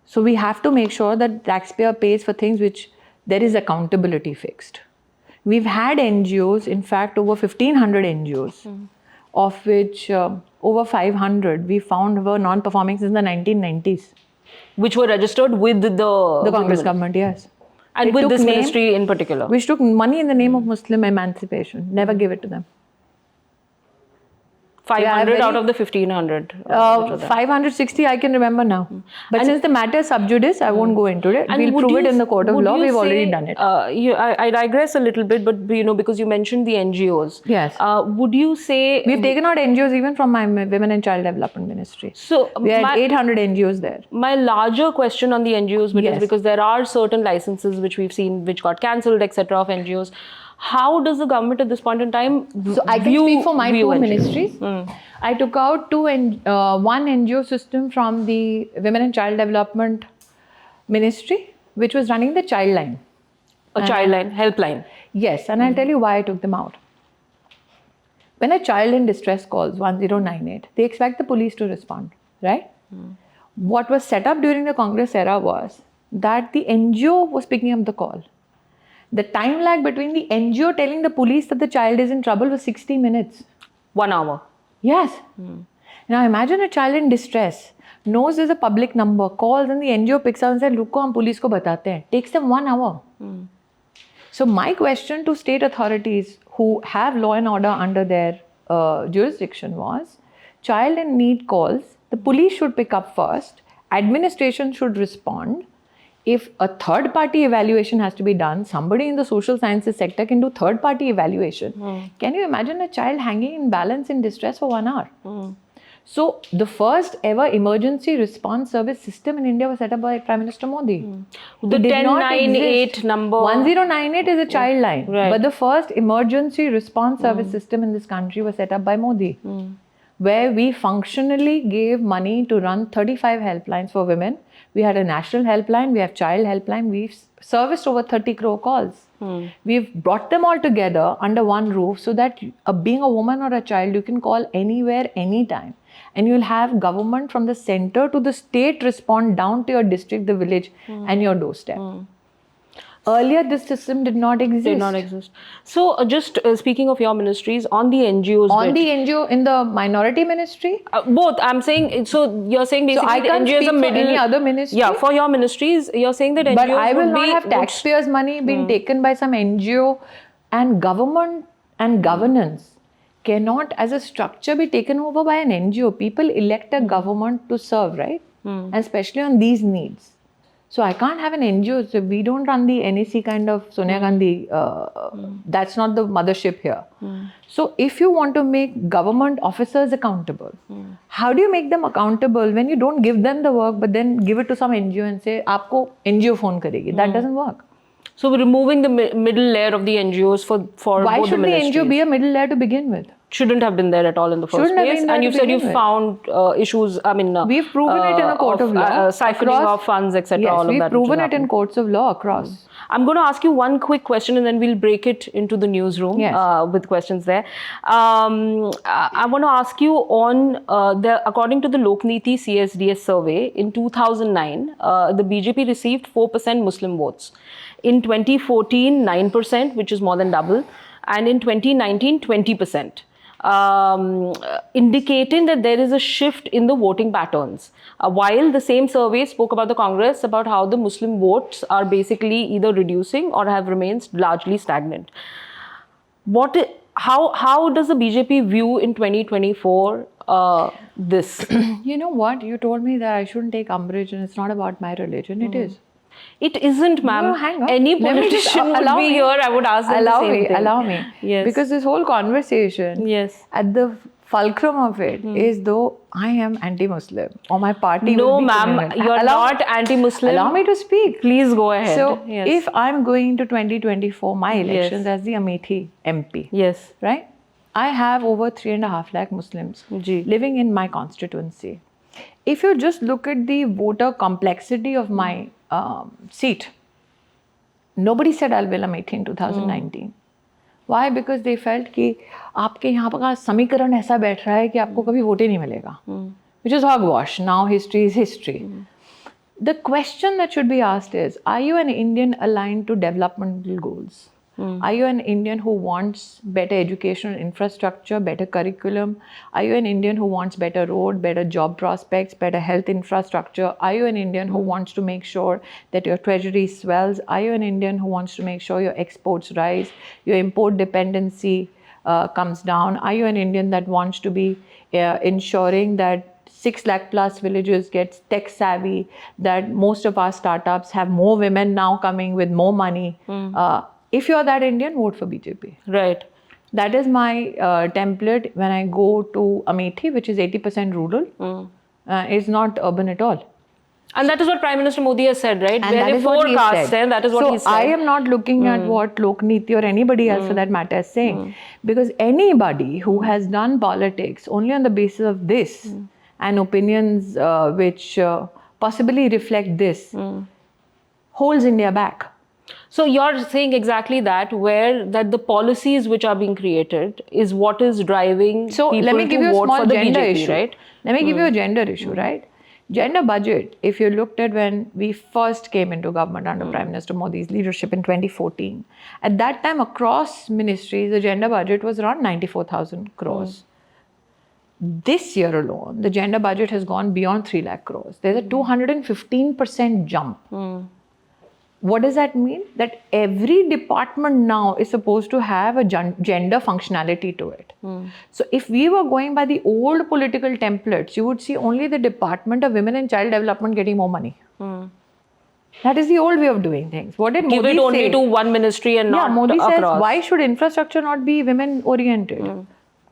So we have to make sure that taxpayer pays for things which there is accountability fixed. We've had NGOs, in fact, over 1,500 NGOs, of which over 500 we found were non-performing since the 1990s. Which were registered with the Congress government, yes. and It with took this name- ministry in particular. Which took money in the name of Muslim emancipation, never give it to them. 500 out very- of the 1,500. which were there. 560 I can remember now. But And- since the matter is sub judice, I won't go into it. And We'll would prove it you- in the court of would law. you We've already say, done it. I digress a little bit, but because you mentioned the NGOs. Yes. Would you say We've taken out NGOs even from my Women and Child Development Ministry. so? We had 800 NGOs there. My larger question on the NGOs, which is Yes. because there are certain licenses which we've seen which got cancelled, etc. of NGOs. How does the government at this point in time So I can speak for my view two NGOs? ministries. I took out one NGO system from the Women and Child Development Ministry, which was running the child line. A child line, helpline. Yes, and I'll tell you why I took them out. When a child in distress calls 1098, they expect the police to respond, right? What was set up during the Congress era was that the NGO was picking up the call. The time lag between the NGO telling the police that the child is in trouble was 60 minutes. 1 hour. Yes. Now imagine a child in distress, knows there's a public number, calls and the NGO picks up and says, "Ruko, hum police ko batate hain." Takes them 1 hour. So my question to state authorities who have law and order under their jurisdiction was, child in need calls, the police should pick up first, administration should respond. If a third party evaluation has to be done, somebody in the social sciences sector can do third party evaluation. Can you imagine a child hanging in balance in distress for 1 hour? So the first ever emergency response service system in India was set up by Prime Minister Modi. The It did not 1098 exist. number. 1098 is a child line. Right. But the first emergency response service system in this country was set up by Modi. Where we functionally gave money to run 35 helplines for women. We had a national helpline, we have child helpline, we've serviced over 30 crore calls. We've brought them all together under one roof so that being a woman or a child, you can call anywhere, anytime. And you'll have government from the center to the state respond down to your district, the village and your doorstep. Earlier, this system did not exist. Did not exist. So, just speaking of your ministries, on the NGOs, On the NGO in the minority ministry, both. I'm saying. So you're saying basically I the can't NGOs speak are for middle. any other ministry. Yeah, for your ministries, you're saying that NGOs but I will would not be, have taxpayers' money being taken by some NGO, and government and governance cannot, as a structure, be taken over by an NGO. People elect a government to serve, right? And especially on these needs. So I can't have an NGO. So we don't run the NEC kind of Sonia Gandhi. That's not the mothership here. So if you want to make government officers accountable, how do you make them accountable when you don't give them the work, but then give it to some NGO and say, "Aapko NGO phone karegi." That doesn't work. So we're removing the middle layer of the NGOs for Why both should the the ministries. NGO be a middle layer to begin with? Shouldn't have been there at all in the first Shouldn't have place. been there And you to said you begin with. found issues. I mean, We've proven it in a court of law. siphoning of funds, etc. Yes, all of we've that. proven it in courts of law across. I'm going to ask you one quick question and then we'll break it into the newsroom Yes. with questions there. I want to ask you on according to the Lokniti CSDS survey in 2009, the BJP received 4% Muslim votes. In 2014, 9%, which is more than double. And in 2019, 20%. Indicating that there is a shift in the voting patterns. While the same survey spoke about the Congress, about how the Muslim votes are basically either reducing or have remained largely stagnant. How does the BJP view in 2024 this? You know what? You told me that I shouldn't take umbrage and it's not about my religion. It is. It isn't, ma'am. No, hang on. Any Let me just- politician would allow be me. here, I would ask them the same thing. Allow me. Yes. Because this whole conversation, Yes. at the fulcrum of it is though I am anti-Muslim or my party No, will be ma'am, communal. you're not anti-Muslim. Allow me to speak. Please go ahead. So Yes. if I'm going to 2024, my elections Yes. as the Amethi MP, Yes. right? I have over 3.5 lakh Muslims Ji. living in my constituency. If you just look at the voter complexity of my seat, nobody said I'll win Amethi in 2019. Why? Because they felt कि आपके यहाँ का समीकरण ऐसा बैठ रहा है कि आपको कभी वोट ही नहीं मिलेगा. Which is hogwash. Now history is history. The question that should be asked is, are you an Indian aligned to developmental goals? Are you an Indian who wants better educational infrastructure, better curriculum? Are you an Indian who wants better road, better job prospects, better health infrastructure? Are you an Indian who wants to make sure that your treasury swells? Are you an Indian who wants to make sure your exports rise, your import dependency comes down? Are you an Indian that wants to be ensuring that 6 lakh plus villages get tech savvy, that most of our startups have more women now coming with more money? If you're that Indian, vote for BJP. Right. That is my template when I go to Amethi, which is 80% rural. It's not urban at all. And that is what Prime Minister Modi has said, right? And Where that they is what he forecast, said. and that is what he said. So I am not looking at what Lok Niti or anybody else for that matter is saying. Because anybody who has done politics only on the basis of this and opinions which possibly reflect this holds India back. So you're saying exactly that, where that the policies which are being created is what is driving people let me give you a vote small for the gender BJP, issue. right? Let me give you a gender issue, right? Gender budget, if you looked at when we first came into government under Prime Minister Modi's leadership in 2014, at that time across ministries, the gender budget was around 94,000 crores. This year alone, the gender budget has gone beyond 3 lakh crores. There's a 215% jump. What does that mean? That every department now is supposed to have a gender functionality to it. So if we were going by the old political templates, you would see only the Department of Women and Child Development getting more money. That is the old way of doing things. What did Give Modi it only say? to one ministry and not Modi across. says, why should infrastructure not be women oriented?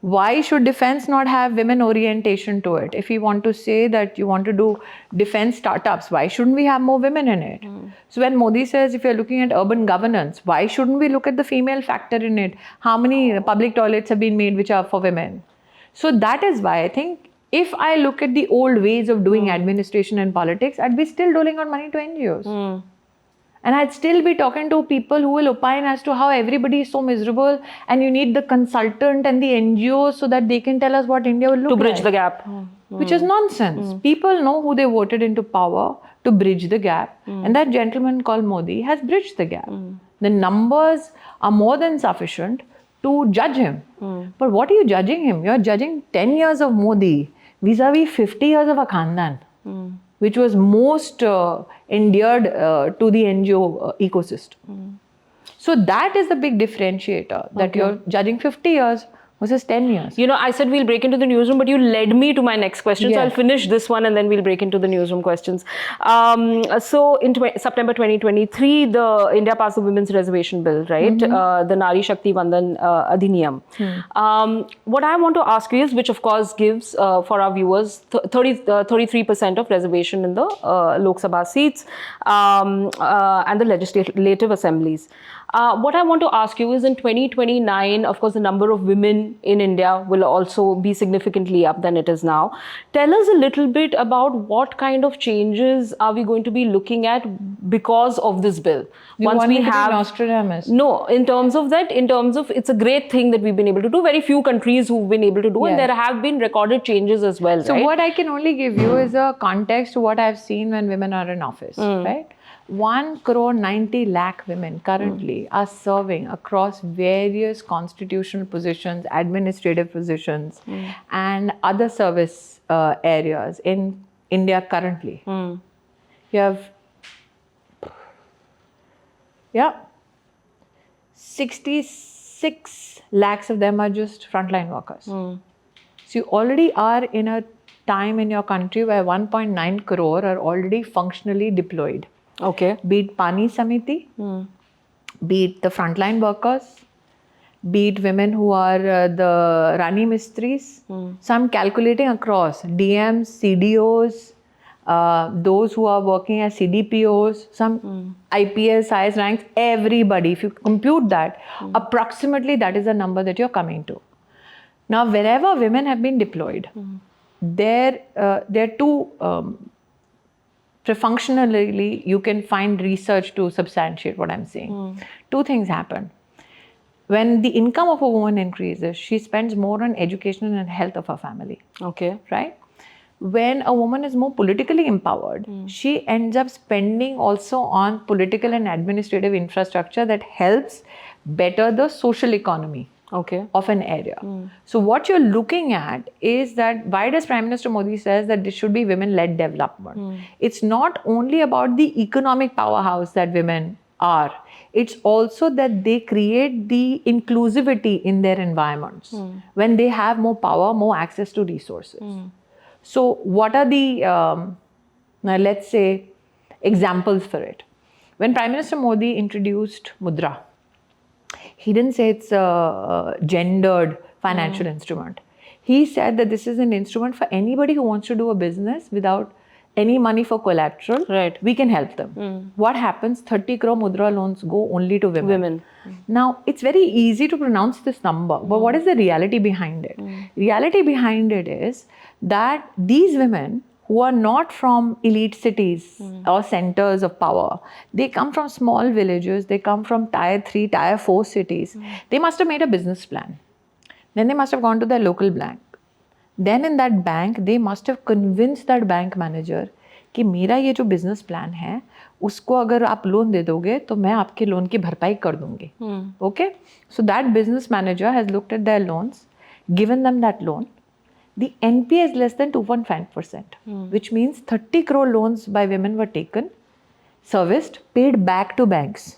Why should defense not have women orientation to it? If you want to say that you want to do defense startups, why shouldn't we have more women in it? So when Modi says if you're looking at urban governance, why shouldn't we look at the female factor in it? How many public toilets have been made which are for women? So that is why I think if I look at the old ways of doing administration and politics, I'd be still doling out money to NGOs. And I'd still be talking to people who will opine as to how everybody is so miserable and you need the consultant and the NGOs so that they can tell us what India will look like. To bridge the gap. Which is nonsense. People know who they voted into power to bridge the gap. And that gentleman called Modi has bridged the gap. The numbers are more than sufficient to judge him. But what are you judging him? You're judging 10 years of Modi vis-a-vis 50 years of a Khandan. Which was most endeared to the NGO ecosystem. So that is the big differentiator, that you're judging 50 years versus 10 years. You know, I said we'll break into the newsroom, but you led me to my next question. Yes. So I'll finish this one and then we'll break into the newsroom questions. So in September 2023, the India passed the Women's Reservation Bill, right? The Nari Shakti Vandan Adhiniyam. What I want to ask you is, which of course gives for our viewers 33% of reservation in the Lok Sabha seats and the legislative assemblies. What I want to ask you is, in 2029, of course, the number of women in India will also be significantly up than it is now. Tell us a little bit about what kind of changes are we going to be looking at because of this bill. Once we have Nostradamus. No, in terms of that, it's a great thing that we've been able to do. Very few countries who've been able to do, and there have been recorded changes as well. So what I can only give you is a context to what I've seen when women are in office, right? 1.90 crore women currently are serving across various constitutional positions, administrative positions, and other service areas in India currently. You have 66 lakhs of them are just frontline workers. So you already are in a time in your country where 1.9 crore are already functionally deployed. Okay. Be it Pani Samiti, be it the frontline workers, be it women who are the Rani Mistris. So I'm calculating across DMs, CDOs, those who are working as CDPOs, some IPS, IS ranks, everybody. If you compute that, approximately that is the number that you're coming to. Now, wherever women have been deployed, there are two. Functionally, you can find research to substantiate what I'm saying. Two things happen. When the income of a woman increases, she spends more on education and health of her family. Okay. Right? When a woman is more politically empowered, she ends up spending also on political and administrative infrastructure that helps better the social economy of an area. So what you're looking at is that why does Prime Minister Modi says that this should be women-led development? It's not only about the economic powerhouse that women are. It's also that they create the inclusivity in their environments when they have more power, more access to resources. So what are the, let's say, examples for it? When Prime Minister Modi introduced Mudra, he didn't say it's a gendered financial instrument. He said that this is an instrument for anybody who wants to do a business without any money for collateral. Right. We can help them. What happens? 30 crore Mudra loans go only to women. Now, it's very easy to pronounce this number, but what is the reality behind it? Reality behind it is that these women who are not from elite cities or centers of power, they come from small villages, they come from tier 3, tier 4 cities. They must have made a business plan. Then they must have gone to their local bank. Then in that bank, they must have convinced that bank manager कि मेरा ये जो business plan है, उसको अगर आप loan दे दोगे, तो मैं आपके loan की भरपाई कर दूँगी. Okay? So that business manager has looked at their loans, given them that loan. The NPA is less than 2.5%, which means 30 crore loans by women were taken, serviced, paid back to banks.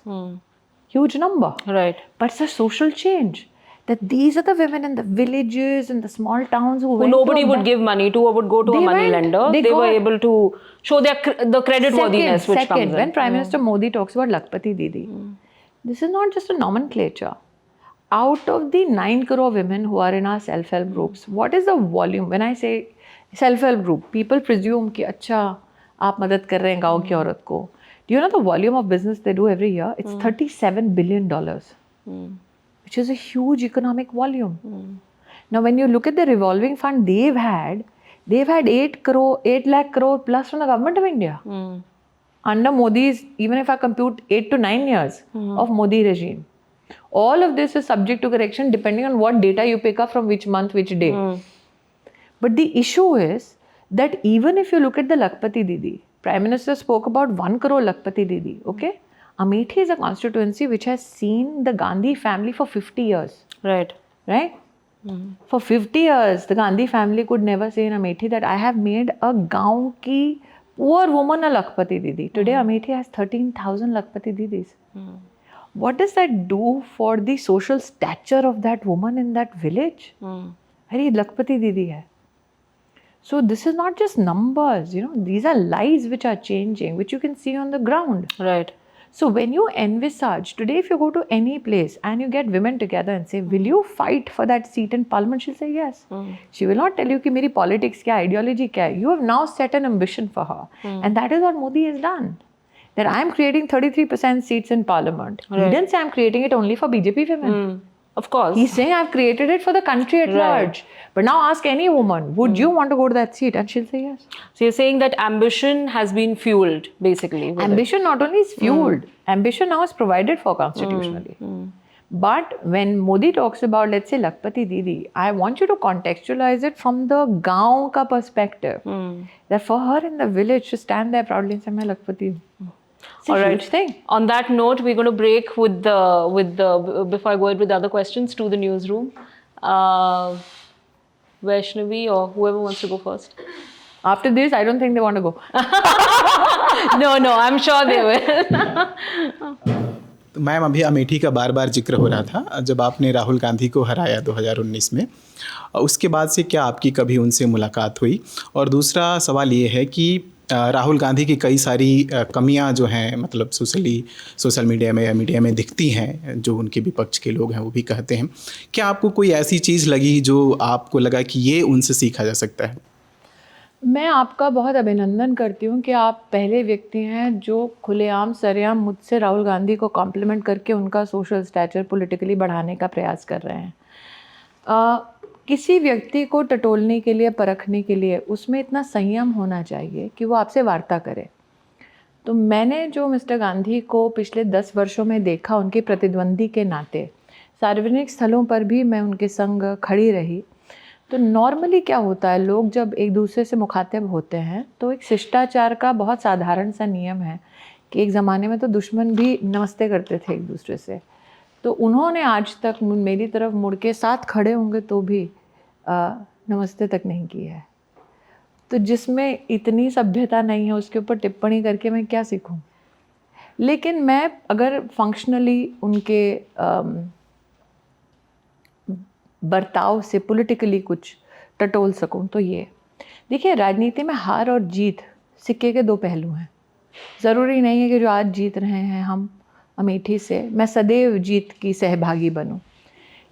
Huge number. Right. But it's a social change. That these are the women in the villages and the small towns who went nobody to would give money to or would go to a money lender. They were able to show the credit worthiness which comes in. When Prime Minister Modi talks about Lakpati Didi, this is not just a nomenclature. Out of the 9 crore women who are in our self-help groups, what is the volume? When I say self-help group, people presume कि अच्छा आप मदद कर रहे हैं गाँव की औरत को. Do you know the volume of business they do every year? It's $37 billion. Which is a huge economic volume. Now, when you look at the revolving fund they've had 8 lakh crore plus from the government of India. Under Modi's, even if I compute 8 to 9 years of Modi regime, all of this is subject to correction depending on what data you pick up from which month, which day. But the issue is that even if you look at the Lakpati Didi, Prime Minister spoke about 1 crore Lakpati Didi, okay? Amethi is a constituency which has seen the Gandhi family for 50 years. Right. Right? For 50 years, the Gandhi family could never say in Amethi that I have made a gaon ki poor woman a Lakpati Didi. Today, Amethi has 13,000 Lakpati Didis. What does that do for the social stature of that woman in that village? Very Lakpati Didi hai. So this is not just numbers, these are lives which are changing, which you can see on the ground. Right. So when you envisage, today if you go to any place and you get women together and say, will you fight for that seat in parliament? She'll say yes. She will not tell you कि मेरी politics क्या है, ideology क्या है. You have now set an ambition for her. And that is what Modi has done. That I am creating 33% seats in parliament. Right. He didn't say I'm creating it only for BJP women. Of course. He's saying I've created it for the country at large. But now ask any woman, would you want to go to that seat? And she'll say yes. So you're saying that ambition has been fueled, basically. Ambition not only is fueled, ambition now is provided for constitutionally. But when Modi talks about, let's say, Lakpati Didi, I want you to contextualize it from the gaon ka perspective. That for her in the village to stand there proudly and say, "Main Lakpati." It's a huge thing. On that note, we're going to break with the before I go ahead with the other questions to the newsroom. Vaishnavi or whoever wants to go first. After this, I don't think they want to go. No, I'm sure they will. Ma'am, अभी अमेठी का बार बार जिक्र हो रहा था जब आपने राहुल गांधी को हराया 2019 में, उसके बाद से क्या आपकी कभी उनसे मुलाकात हुई? और दूसरा सवाल ये है कि राहुल गांधी की कई सारी कमियां जो हैं मतलब सोशल मीडिया में या मीडिया में दिखती हैं, जो उनके विपक्ष के लोग हैं वो भी कहते हैं। क्या आपको कोई ऐसी चीज़ लगी जो आपको लगा कि ये उनसे सीखा जा सकता है? मैं आपका बहुत अभिनंदन करती हूँ कि आप पहले व्यक्ति हैं जो खुलेआम सरेआम मुझसे राहुल गांधी को कॉम्प्लीमेंट करके उनका सोशल स्टैचर पॉलिटिकली बढ़ाने का प्रयास कर रहे हैं। किसी व्यक्ति को टटोलने के लिए, परखने के लिए उसमें इतना संयम होना चाहिए कि वो आपसे वार्ता करे। तो मैंने जो मिस्टर गांधी को पिछले 10 वर्षों में देखा, उनके प्रतिद्वंदी के नाते सार्वजनिक स्थलों पर भी मैं उनके संग खड़ी रही। तो नॉर्मली क्या होता है, लोग जब एक दूसरे से मुखातिब होते हैं तो एक शिष्टाचार का बहुत साधारण सा नियम है कि एक ज़माने में तो दुश्मन भी नमस्ते करते थे एक दूसरे से। तो उन्होंने आज तक मेरी तरफ मुड़ के, साथ खड़े होंगे तो भी नमस्ते तक नहीं की है। तो जिसमें इतनी सभ्यता नहीं है उसके ऊपर टिप्पणी करके मैं क्या सीखूं। लेकिन मैं अगर फंक्शनली उनके बर्ताव से पॉलिटिकली कुछ टटोल सकूं तो ये देखिए, राजनीति में हार और जीत सिक्के के दो पहलू हैं। ज़रूरी नहीं है कि जो आज जीत रहे हैं हम अमेठी से, मैं सदैव जीत की सहभागी बनूं।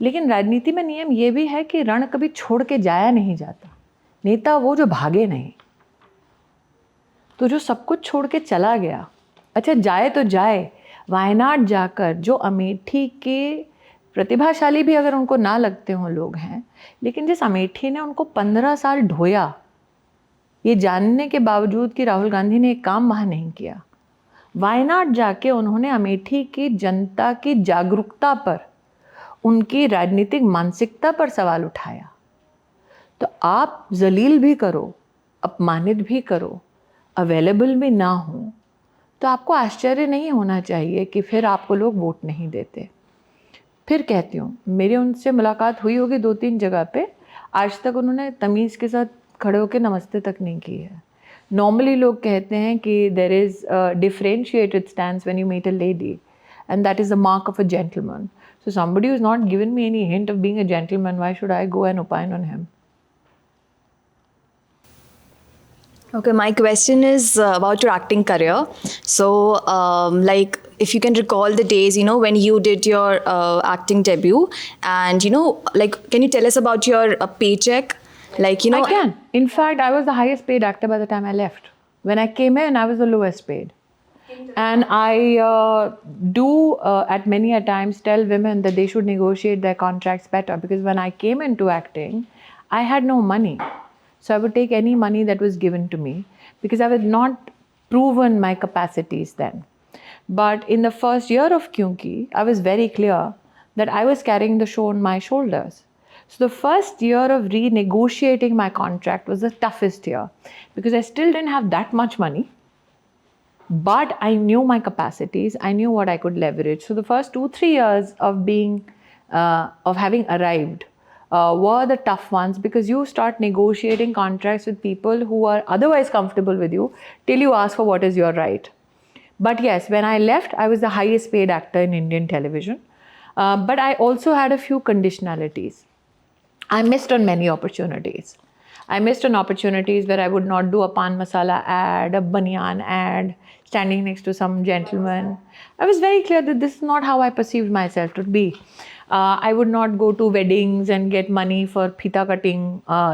लेकिन राजनीति में नियम ये भी है कि रण कभी छोड़ के जाया नहीं जाता। नेता वो जो भागे नहीं। तो जो सब कुछ छोड़ के चला गया, अच्छा जाए तो जाए, वायनाड जाकर, जो अमेठी के प्रतिभाशाली भी अगर उनको ना लगते हों लोग हैं, लेकिन जिस अमेठी ने उनको 15 साल ढोया, ये जानने के बावजूद कि राहुल गांधी ने एक काम वहाँ नहीं किया, वायनाड जाके उन्होंने अमेठी की जनता की जागरूकता पर, उनकी राजनीतिक मानसिकता पर सवाल उठाया। तो आप जलील भी करो, अपमानित भी करो, अवेलेबल भी ना हो, तो आपको आश्चर्य नहीं होना चाहिए कि फिर आपको लोग वोट नहीं देते। फिर कहती हूँ, मेरी उनसे मुलाकात हुई होगी 2-3 जगह पे, आज तक उन्होंने तमीज़ के साथ खड़े होकर नमस्ते तक नहीं की है। नॉर्मली लोग कहते हैं कि there is differentiated stance when you meet a lady and that is the mark of a gentleman. So somebody who's not given me any hint of being a gentleman, why should I go and opine on him? Okay, my question is about your acting career. So, like, if you can recall the days, when you did your acting debut, and, like, can you tell us about your paycheck? Like, I can. In fact, I was the highest paid actor by the time I left. When I came in, I was the lowest paid. And I do at many a times tell women that they should negotiate their contracts better, because when I came into acting, I had no money. So I would take any money that was given to me because I had not proven my capacities then. But in the first year of Kyunki, I was very clear that I was carrying the show on my shoulders. So the first year of renegotiating my contract was the toughest year because I still didn't have that much money. But I knew my capacities, I knew what I could leverage. So the first 2-3 years of having arrived were the tough ones, because you start negotiating contracts with people who are otherwise comfortable with you till you ask for what is your right. But yes, when I left, I was the highest paid actor in Indian television. But I also had a few conditionalities. I missed on many opportunities. I missed on opportunities where I would not do a pan masala ad, a banyan ad, standing next to some gentleman. I was very clear that this is not how I perceived myself to be. I would not go to weddings and get money for pita cutting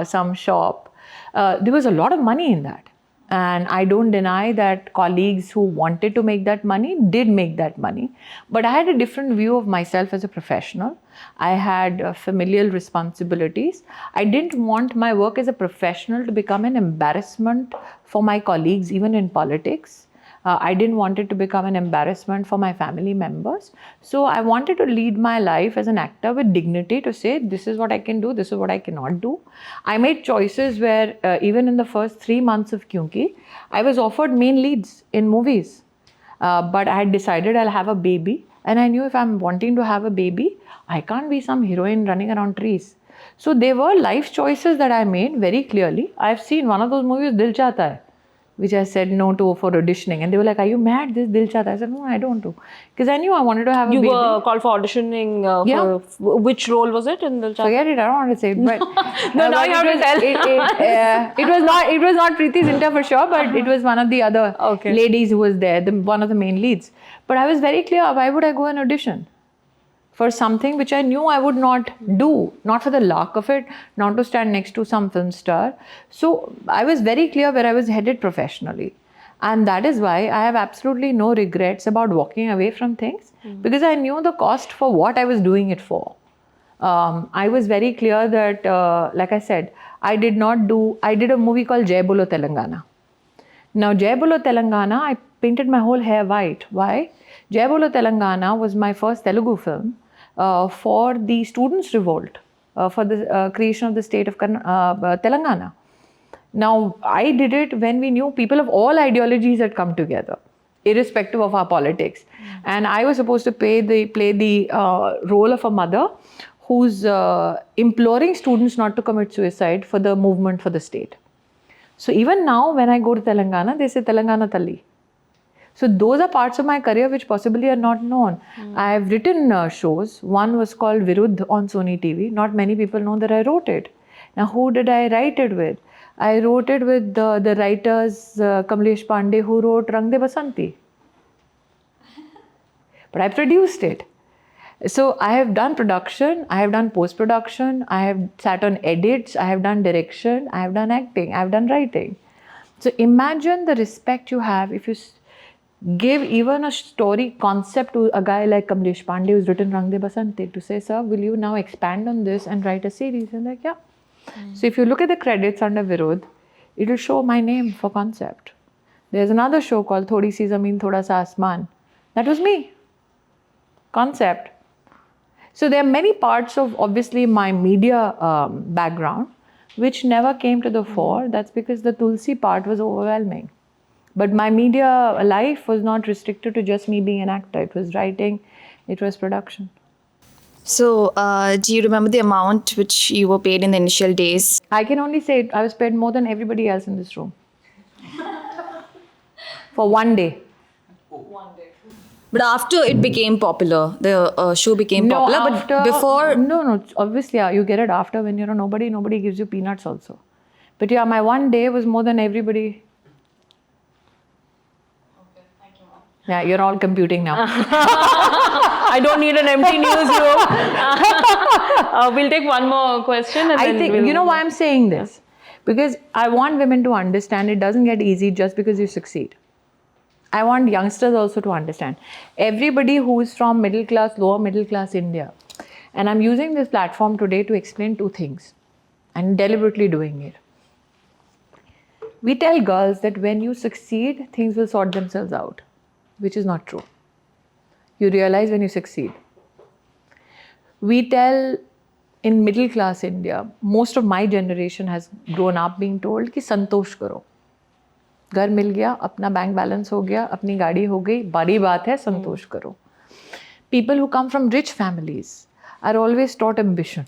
some shop. There was a lot of money in that. And I don't deny that colleagues who wanted to make that money did make that money. But I had a different view of myself as a professional. I had familial responsibilities. I didn't want my work as a professional to become an embarrassment for my colleagues, even in politics. I didn't want it to become an embarrassment for my family members. So I wanted to lead my life as an actor with dignity, to say, this is what I can do, this is what I cannot do. I made choices where even in the first 3 months of Kyunki, I was offered main leads in movies. But I had decided I'll have a baby. And I knew if I'm wanting to have a baby, I can't be some heroine running around trees. So there were life choices that I made very clearly. I've seen one of those movies, Dil Chahta Hai. which I said no to for auditioning. And they were like, are you mad? This Dil Chahta. I said, no, I don't do. Because I knew I wanted to have a You baby. were called for auditioning Yeah. for which role was it in Dil Chahta? Forget it, I don't want to say it. But, No, now you have to tell. It was not Preeti Zinta for sure, but it was one of the other Okay. ladies who was there, one of the main leads. But I was very clear, why would I go and audition? For something which I knew I would not do, not for the lark of it, not to stand next to some film star. So I was very clear where I was headed professionally. And that is why I have absolutely no regrets about walking away from things, because I knew the cost for what I was doing it for. I was very clear that, like I said, I did a movie called Jai Bolo Telangana. Now, Jai Bolo Telangana, I painted my whole hair white. Why? Jai Bolo Telangana was my first Telugu film for the students' revolt, for the creation of the state of Telangana. Now, I did it when we knew people of all ideologies had come together, irrespective of our politics. And I was supposed to play the role of a mother who's imploring students not to commit suicide for the movement for the state. So even now, when I go to Telangana, they say Telangana Talli. So those are parts of my career which possibly are not known. I have written shows. One was called Viruddh on Sony TV. Not many people know that I wrote it. Now, who did I write it with? I wrote it with the writers Kamlesh Pandey, who wrote Rang De Basanti. But I produced it. So I have done production, I have done post-production, I have sat on edits, I have done direction, I have done acting, I have done writing. So imagine the respect you have if you give even a story concept to a guy like Kamlesh Pandey who's written Rang De Basanti to say, sir, will you now expand on this and write a series? And like, yeah. So if you look at the credits under Viruddh, it will show my name for concept. There's another show called Thodi Si Zameen Thoda Sa Asman. That was me. Concept. So there are many parts of obviously my media background which never came to the fore. That's because the Tulsi part was overwhelming. But my media life was not restricted to just me being an actor. It was writing, it was production. So, do you remember the amount which you were paid in the initial days? I can only say I was paid more than everybody else in this room. For one day. But after it became popular, the show became popular. But before, No, obviously, you get it after when you're a nobody. Nobody gives you peanuts also. But yeah, my one day was more than everybody. Yeah, you're all computing now. I don't need an empty newsroom. We'll take one more question. And I then think, we'll you know why I'm saying this? Because I want women to understand it doesn't get easy just because you succeed. I want youngsters also to understand. Everybody who is from middle class, lower middle class India, and I'm using this platform today to explain two things and deliberately doing it. We tell girls that when you succeed, things will sort themselves out, which is not true. You realize when you succeed. We tell in middle class India, most of my generation has grown up being told कि संतोष करो. घर मिल गया, अपना bank balance हो गया, अपनी गाड़ी हो गई, बड़ी बात है, संतोष करो. People who come from rich families are always taught ambition.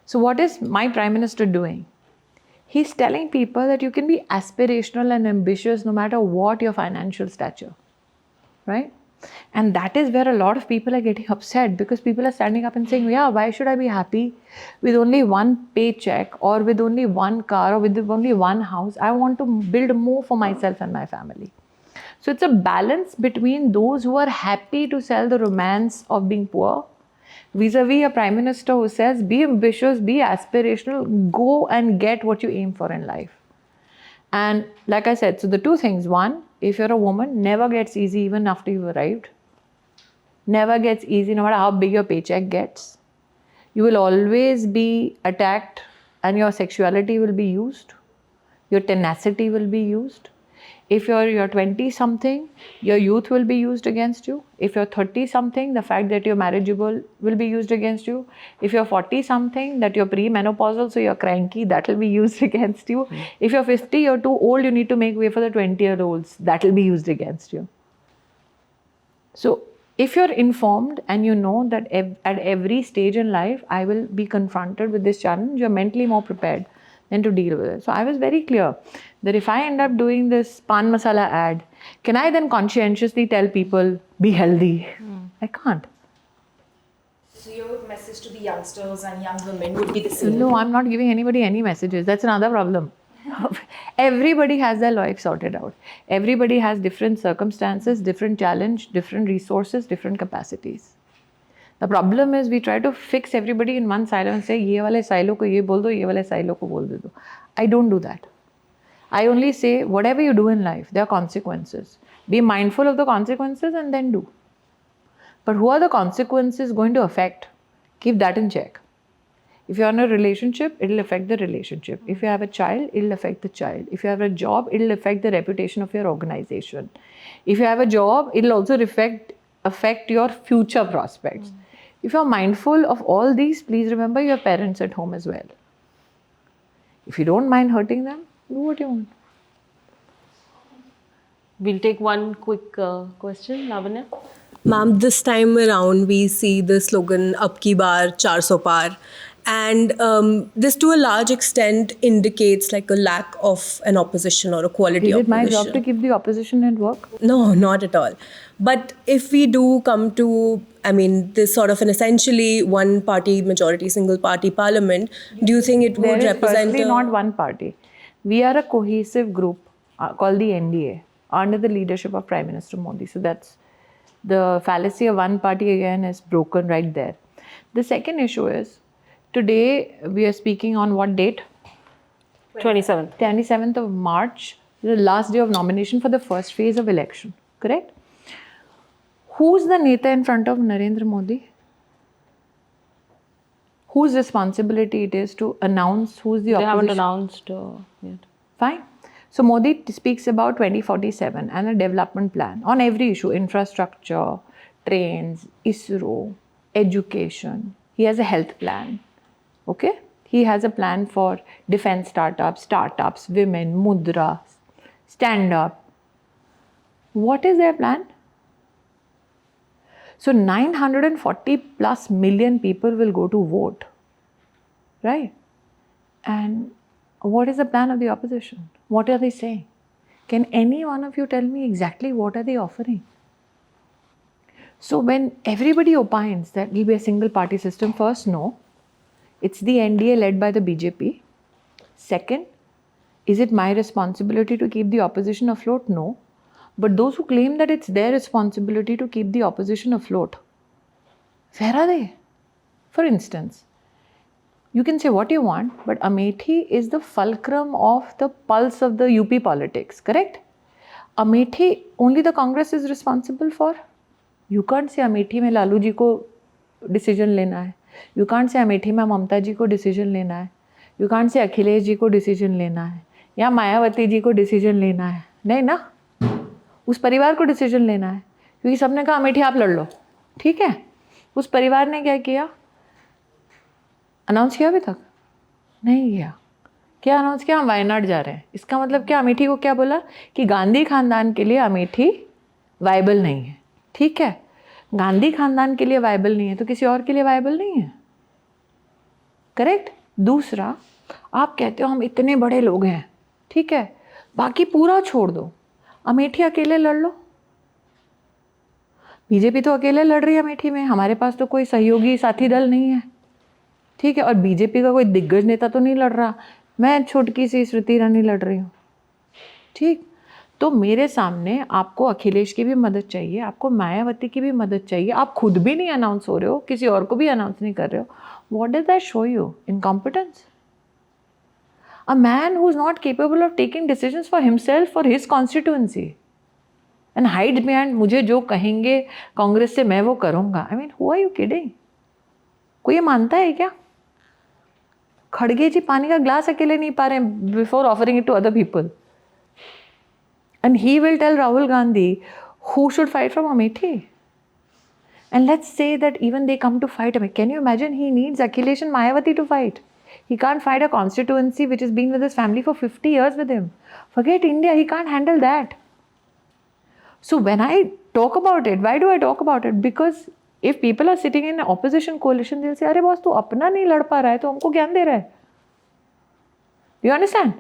So what is my Prime Minister doing? He's telling people that you can be aspirational and ambitious no matter what your financial stature, right? And that is where a lot of people are getting upset because people are standing up and saying, yeah, why should I be happy with only one paycheck or with only one car or with only one house? I want to build more for myself and my family. So it's a balance between those who are happy to sell the romance of being poor vis-a-vis a Prime Minister who says, be ambitious, be aspirational, go and get what you aim for in life. And like I said, so the two things. One, if you're a woman, never gets easy even after you've arrived. Never gets easy no matter how big your paycheck gets. You will always be attacked and your sexuality will be used. Your tenacity will be used. If you're 20-something, your youth will be used against you. If you're 30-something, the fact that you're marriageable will be used against you. If you're 40-something, that you're premenopausal, so you're cranky, that will be used against you. If you're 50, you're too old, you need to make way for the 20-year-olds, that will be used against you. So if you're informed and you know that at every stage in life, I will be confronted with this challenge, you're mentally more prepared. than to deal with it. So I was very clear that if I end up doing this pan masala ad, can I then conscientiously tell people, be healthy? I can't. So your message to the youngsters and young women would be the same. No, I'm not giving anybody any messages. That's another problem. Everybody has their life sorted out. Everybody has different circumstances, different challenge, different resources, different capacities. The problem is we try to fix everybody in one silo and say, ye wale silo ko ye bol do, ye wale silo ko bol do. I don't do that. I only say, whatever you do in life, there are consequences. Be mindful of the consequences and then do. But who are the consequences going to affect? Keep that in check. If you're in a relationship, it'll affect the relationship. If you have a child, it'll affect the child. If you have a job, it'll affect the reputation of your organization. If you have a job, it'll also affect your future prospects. If you're mindful of all these, please remember your parents at home as well. If you don't mind hurting them, do what you want. We'll take one quick question. Lavanya? Ma'am, this time around we see the slogan "Ab ki baar 400 par," and this to a large extent indicates like a lack of an opposition or a quality Is it opposition. my job to keep the opposition at work? No, not at all. But if we do come to, this sort of an essentially one-party majority, single-party parliament, do you think it would There is represent firstly not one party. We are a cohesive group called the NDA under the leadership of Prime Minister Modi. So that's the fallacy of one party again is broken right there. The second issue is today we are speaking on what date? 27th. 27th of March, the last day of nomination for the first phase of election. Correct? Who's the Neta in front of Narendra Modi? Whose responsibility it is to announce who's the They haven't opposition? announced yet. Fine. So Modi speaks about 2047 and a development plan on every issue, infrastructure, trains, ISRO, education. He has a health plan. Okay? He has a plan for defense startups, women, mudra, stand up. What is their plan? So 940 plus million people will go to vote. Right? And what is the plan of the opposition? What are they saying? Can any one of you tell me exactly what are they offering? So when everybody opines that will be a single party system, first, no. It's the NDA led by the BJP. Second, is it my responsibility to keep the opposition afloat? No. But those who claim that it's their responsibility to keep the opposition afloat, where are they? For instance, you can say what you want, but Amethi is the fulcrum of the pulse of the UP politics, correct? Amethi, only the Congress is responsible for. You can't say Amethi mein Lalu ji ko decision lena hai. You can't say Amethi mein Mamta ji ko decision lena hai. You can't say Akhilesh ji ko decision lena hai. या मायावती जी को decision लेना है. नहीं ना, उस परिवार को decision लेना है क्योंकि सबने कहा अमेठी आप लड़ लो. ठीक है, उस परिवार ने क्या किया? अनाउंस किया अभी तक? नहीं किया. क्या अनाउंस किया? हम वायनाड जा रहे हैं. इसका मतलब क्या? अमेठी को क्या बोला कि गांधी खानदान के लिए अमेठी वायबल नहीं है. ठीक है, गांधी खानदान के लिए वायबल नहीं है तो किसी और के लिए वायबल नहीं है. करेक्ट. दूसरा, आप कहते हो हम इतने बड़े लोग हैं, ठीक है, बाकी पूरा छोड़ दो, अमेठी अकेले लड़ लो. बीजेपी तो अकेले लड़ रही है अमेठी में, हमारे पास तो कोई सहयोगी साथी दल नहीं है. ठीक है, और बीजेपी का कोई दिग्गज नेता तो नहीं लड़ रहा, मैं छोटकी सी स्मृति ईरानी लड़ रही हूँ. ठीक, तो मेरे सामने आपको अखिलेश की भी मदद चाहिए, आपको मायावती की भी मदद चाहिए. आप खुद भी नहीं अनाउंस हो रहे हो, किसी और को भी अनाउंस नहीं कर रहे हो. What does that show you? Incompetence. A man who is not capable of taking decisions for himself, for his constituency, and hides behind मुझे जो कहेंगे कांग्रेस से मैं वो करूँगा. I mean, who are you kidding? कोई ये मानता है क्या? खड़गे जी पानी का ग्लास अकेले नहीं पा रहे हैं before offering it to other people. And he will tell Rahul Gandhi who should fight from Amethi. And let's say that even they come to fight. Can you imagine? He needs Akhilesh and Mayawati to fight. He can't fight a constituency which has been with his family for 50 years with him. Forget India, he can't handle that. So when I talk about it, why do I talk about it? Because if people are sitting in an opposition coalition, they'll say, अरे boss तू अपना नहीं लड़ पा रहा है तो हमको ज्ञान दे रहा है. Do you understand?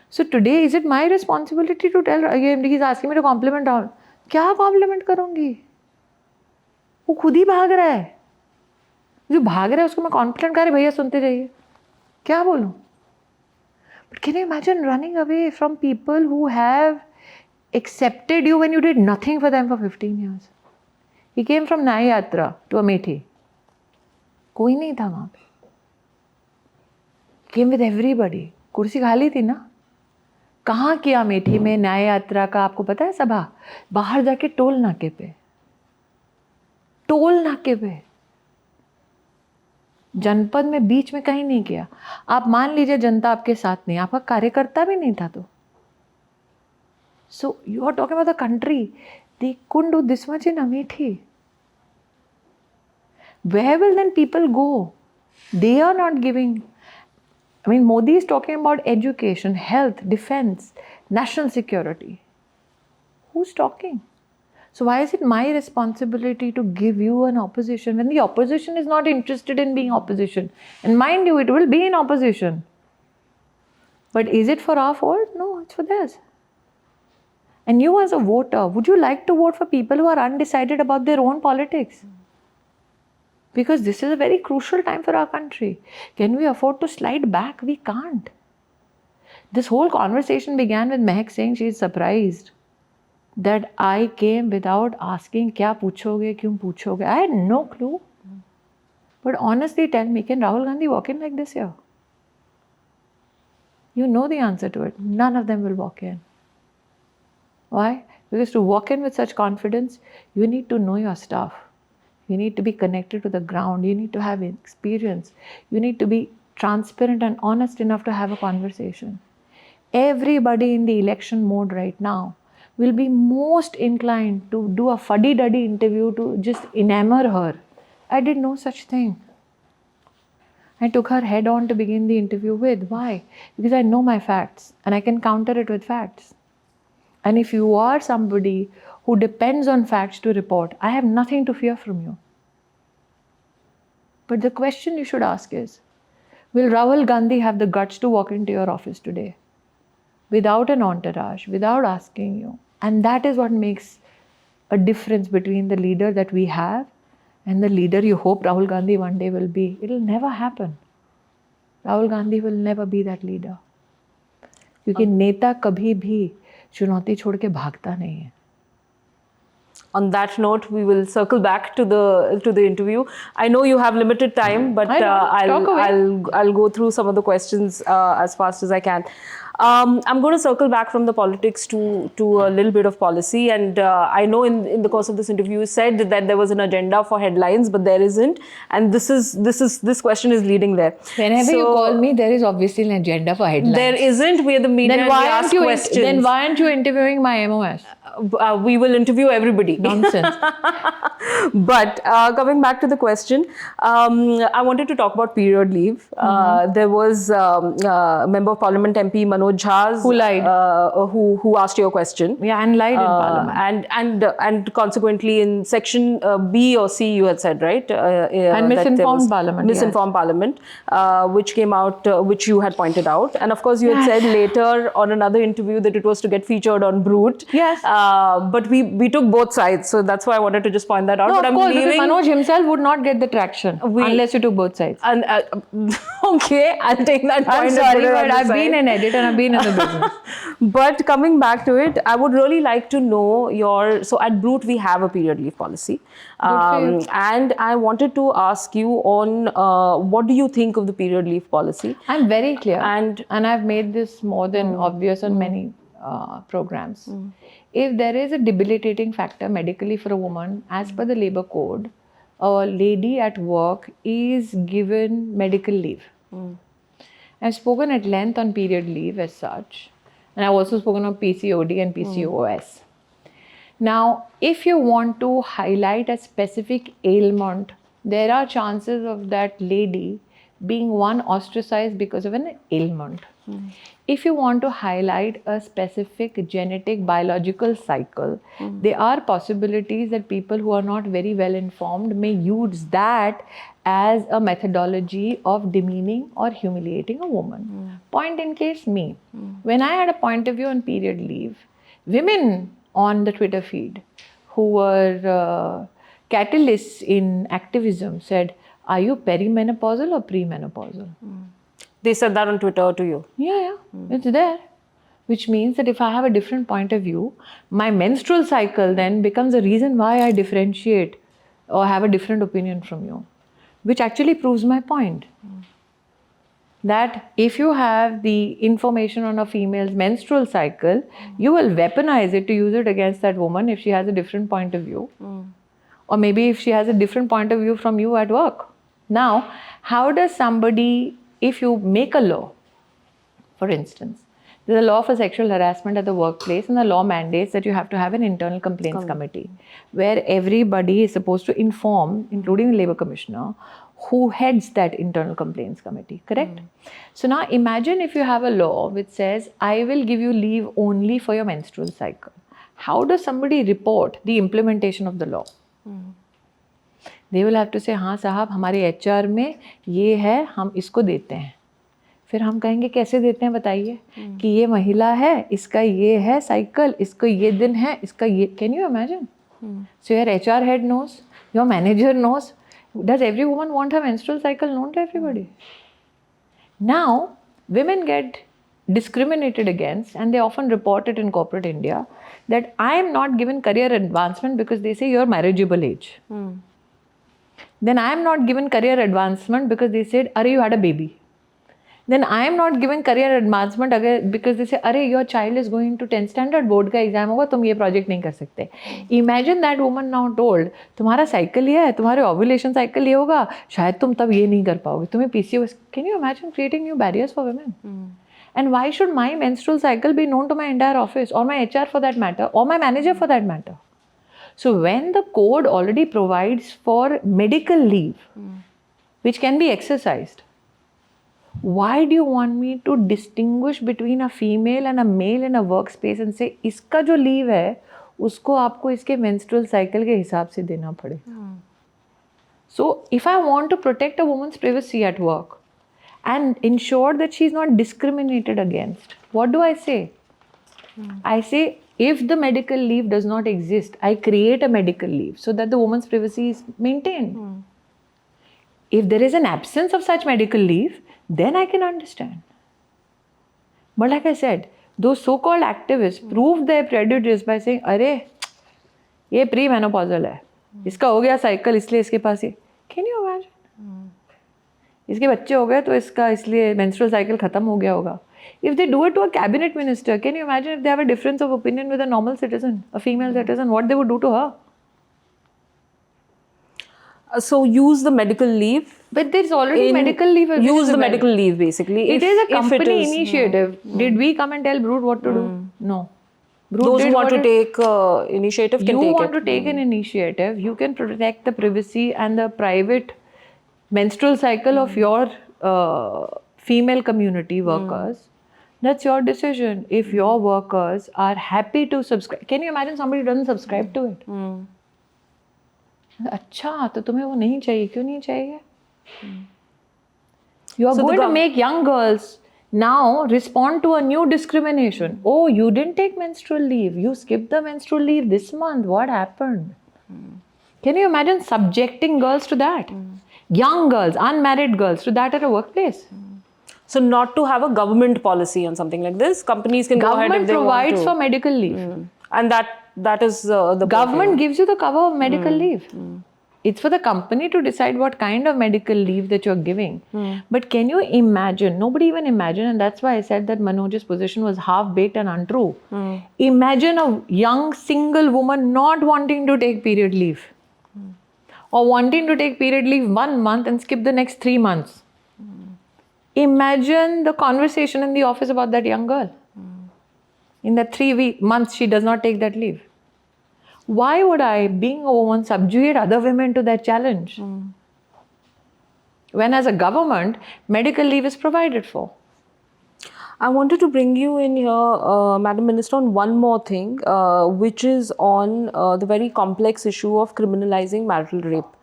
So today, is it my responsibility to tell again? He's asking me to compliment Rahul. क्या compliment करूँगी? वो खुद ही भाग रहा है. जो भाग रहा है उसको मैं compliment कर रही भैया सुनते जाइए. क्या बोलूँ? But can you imagine running away from people who have accepted you when you did nothing for them for 15 years? He came from न्याय यात्रा to Amethi. कोई नहीं था वहाँ पे. Came with everybody. कुर्सी खाली थी ना. कहाँ किया अमेठी में न्याय यात्रा का आपको पता है सभा? बाहर जाके टोल नाके पे. टोल नाके पे. जनपद में बीच में कहीं नहीं किया. आप मान लीजिए जनता आपके साथ नहीं, आपका कार्यकर्ता भी नहीं था तो. So you are talking about the country. They couldn't do this much in Amethi. Where will then people go? They are not giving. I mean, Modi is talking about education, health, defense, national security. Who's talking? So why is it my responsibility to give you an opposition when the opposition is not interested in being opposition? And mind you, it will be in opposition. But is it for our fault? No, it's for theirs. And you as a voter, would you like to vote for people who are undecided about their own politics? Because this is a very crucial time for our country. Can we afford to slide back? We can't. This whole conversation began with Mehak saying she is surprised that I came without asking, kya puchoge, kyun puchoge? I had no clue. But honestly, tell me, can Rahul Gandhi walk in like this here? You know the answer to it. None of them will walk in. Why? Because to walk in with such confidence, you need to know your stuff. You need to be connected to the ground. You need to have experience. You need to be transparent and honest enough to have a conversation. Everybody in the election mode right now will be most inclined to do a fuddy-duddy interview to just enamor her. I did no such thing. I took her head on to begin the interview with. Why? Because I know my facts and I can counter it with facts. And if you are somebody who depends on facts to report, I have nothing to fear from you. But the question you should ask is, will Rahul Gandhi have the guts to walk into your office today without an entourage, without asking you? And that is what makes a difference between the leader that we have and the leader you hope Rahul Gandhi one day will be. It will never happen. Rahul Gandhi will never be that leader. क्योंकि नेता कभी भी चुनौती छोड़ के भागता नहीं है. On that note, we will circle back to the interview. I know you have limited time, but I'll go through some of the questions as fast as I can. I'm going to circle back from the politics to a little bit of policy. And I know in the course of this interview, you said that there was an agenda for headlines, but there isn't. And this question is leading there. Whenever you call me, there is obviously an agenda for headlines. There isn't. We are the media. Then why aren't you questions. Then why aren't you interviewing my MOS? We will interview everybody. Nonsense. But coming back to the question, I wanted to talk about period leave. There was Member of Parliament MP Manoj Jha who lied, who asked you a question. Yeah, and lied in Parliament. And consequently in section B or C you had said, right? And misinformed Parliament. Misinformed Parliament, which came out, which you had pointed out. And of course you had said later on another interview that it was to get featured on Brut. Yes. But we took both sides, so that's why I wanted to just point that out. No, but of course, because Manoj himself would not get the traction unless you took both sides. And okay, I'll take that point. I'm sorry, but I've been an editor and I've been in the business. But coming back to it, I would really like to know so at Brut we have a period leave policy. And I wanted to ask you on what do you think of the period leave policy? I'm very clear. And I've made this more than obvious on many programs. If there is a debilitating factor medically for a woman, as per the labor code, a lady at work is given medical leave. I've spoken at length on period leave as such, and I've also spoken on PCOD and PCOS. Now, if you want to highlight a specific ailment, there are chances of that lady being ostracized because of an ailment. If you want to highlight a specific genetic biological cycle, there are possibilities that people who are not very well informed may use that as a methodology of demeaning or humiliating a woman. Point in case me. When I had a point of view on period leave, women on the Twitter feed who were catalysts in activism said, "Are you perimenopausal or premenopausal?" They said that on Twitter to you. Yeah, it's there. Which means that if I have a different point of view, my menstrual cycle then becomes a reason why I differentiate or have a different opinion from you, which actually proves my point. That if you have the information on a female's menstrual cycle, you will weaponize it to use it against that woman if she has a different point of view. Or maybe if she has a different point of view from you at work. Now, how does somebody, if you make a law, for instance, there's a law for sexual harassment at the workplace, and the law mandates that you have to have an internal complaints committee where everybody is supposed to inform, including the labor commissioner, who heads that internal complaints committee, correct? So now imagine if you have a law which says, I will give you leave only for your menstrual cycle. How does somebody report the implementation of the law? They will have to say, हाँ साहब हमारे HR में ये है, हम इसको देते हैं. फिर हम कहेंगे कैसे देते हैं बताइए कि ये महिला है, इसका ये है साइकिल, इसको ये दिन है, इसका ये. Can you imagine? So your HR head knows, your manager knows. Does every woman want her menstrual cycle known to everybody? Now, women get discriminated against, and they often report it in corporate India, that I am not given career advancement because they say you're marriageable age. Then I am not given career advancement because they said, Arey, you had a baby. Then I am not given career advancement because they say, Arey, your child is going to 10th standard board का exam होगा, तुम ये project नहीं कर सकते. Imagine that woman now told, तुम्हारा cycle ये है, तुम्हारे ovulation cycle ये होगा, शायद तुम तब ये नहीं कर पाओगे, तुम्हें PCOS. Can you imagine creating new barriers for women? And why should my menstrual cycle be known to my entire office, or my HR for that matter, or my manager for that matter? So when the code already provides for medical leave, which can be exercised, why do you want me to distinguish between a female and a male in a workspace and say, इसका जो leave है, उसको आपको इसके menstrual cycle के हिसाब से देना पड़ेगा? So if I want to protect a woman's privacy at work and ensure that she is not discriminated against, what do I say? I say, if the medical leave does not exist, I create a medical leave so that the woman's privacy is maintained. If there is an absence of such medical leave, then I can understand. But like I said, those so-called activists proved their prejudice by saying, अरे ये pre-menopausal है, इसका हो गया cycle इसलिए इसके पास ये. Can you imagine? इसके बच्चे हो गए तो इसका इसलिए menstrual cycle खत्म हो गया होगा. If they do it to a cabinet minister, can you imagine if they have a difference of opinion with a normal citizen, a female citizen, what they would do to her? So use the medical leave. But there's already medical leave. Use the medical leave basically. It is a company initiative. Did we come and tell Brut what to do? No. Brut Those who want to take initiative can take it. You want to take an initiative, you can protect the privacy and the private menstrual cycle of your female community workers. That's your decision. If your workers are happy to subscribe, can you imagine somebody who doesn't subscribe to it? अच्छा तो तुम्हें वो नहीं चाहिए, क्यों नहीं चाहिए? You are going to make young girls now respond to a new discrimination. Oh, you didn't take menstrual leave. You skipped the menstrual leave this month. What happened? Can you imagine subjecting girls to that? Young girls, unmarried girls to that at a workplace. So not to have a government policy on something like this. Companies can go ahead if they want to. Government provides for medical leave. And that is the government gives you the cover of medical leave. It's for the company to decide what kind of medical leave that you're giving. But can you imagine, nobody even imagined, and that's why I said that Manoj's position was half-baked and untrue. Imagine a young single woman not wanting to take period leave. Or wanting to take period leave 1 month and skip the next 3 months. Imagine the conversation in the office about that young girl. In that 3 months, she does not take that leave. Why would I, being a woman, subjugate other women to that challenge? When as a government, medical leave is provided for. I wanted to bring you in here, Madam Minister, on one more thing, which is on the very complex issue of criminalizing marital rape.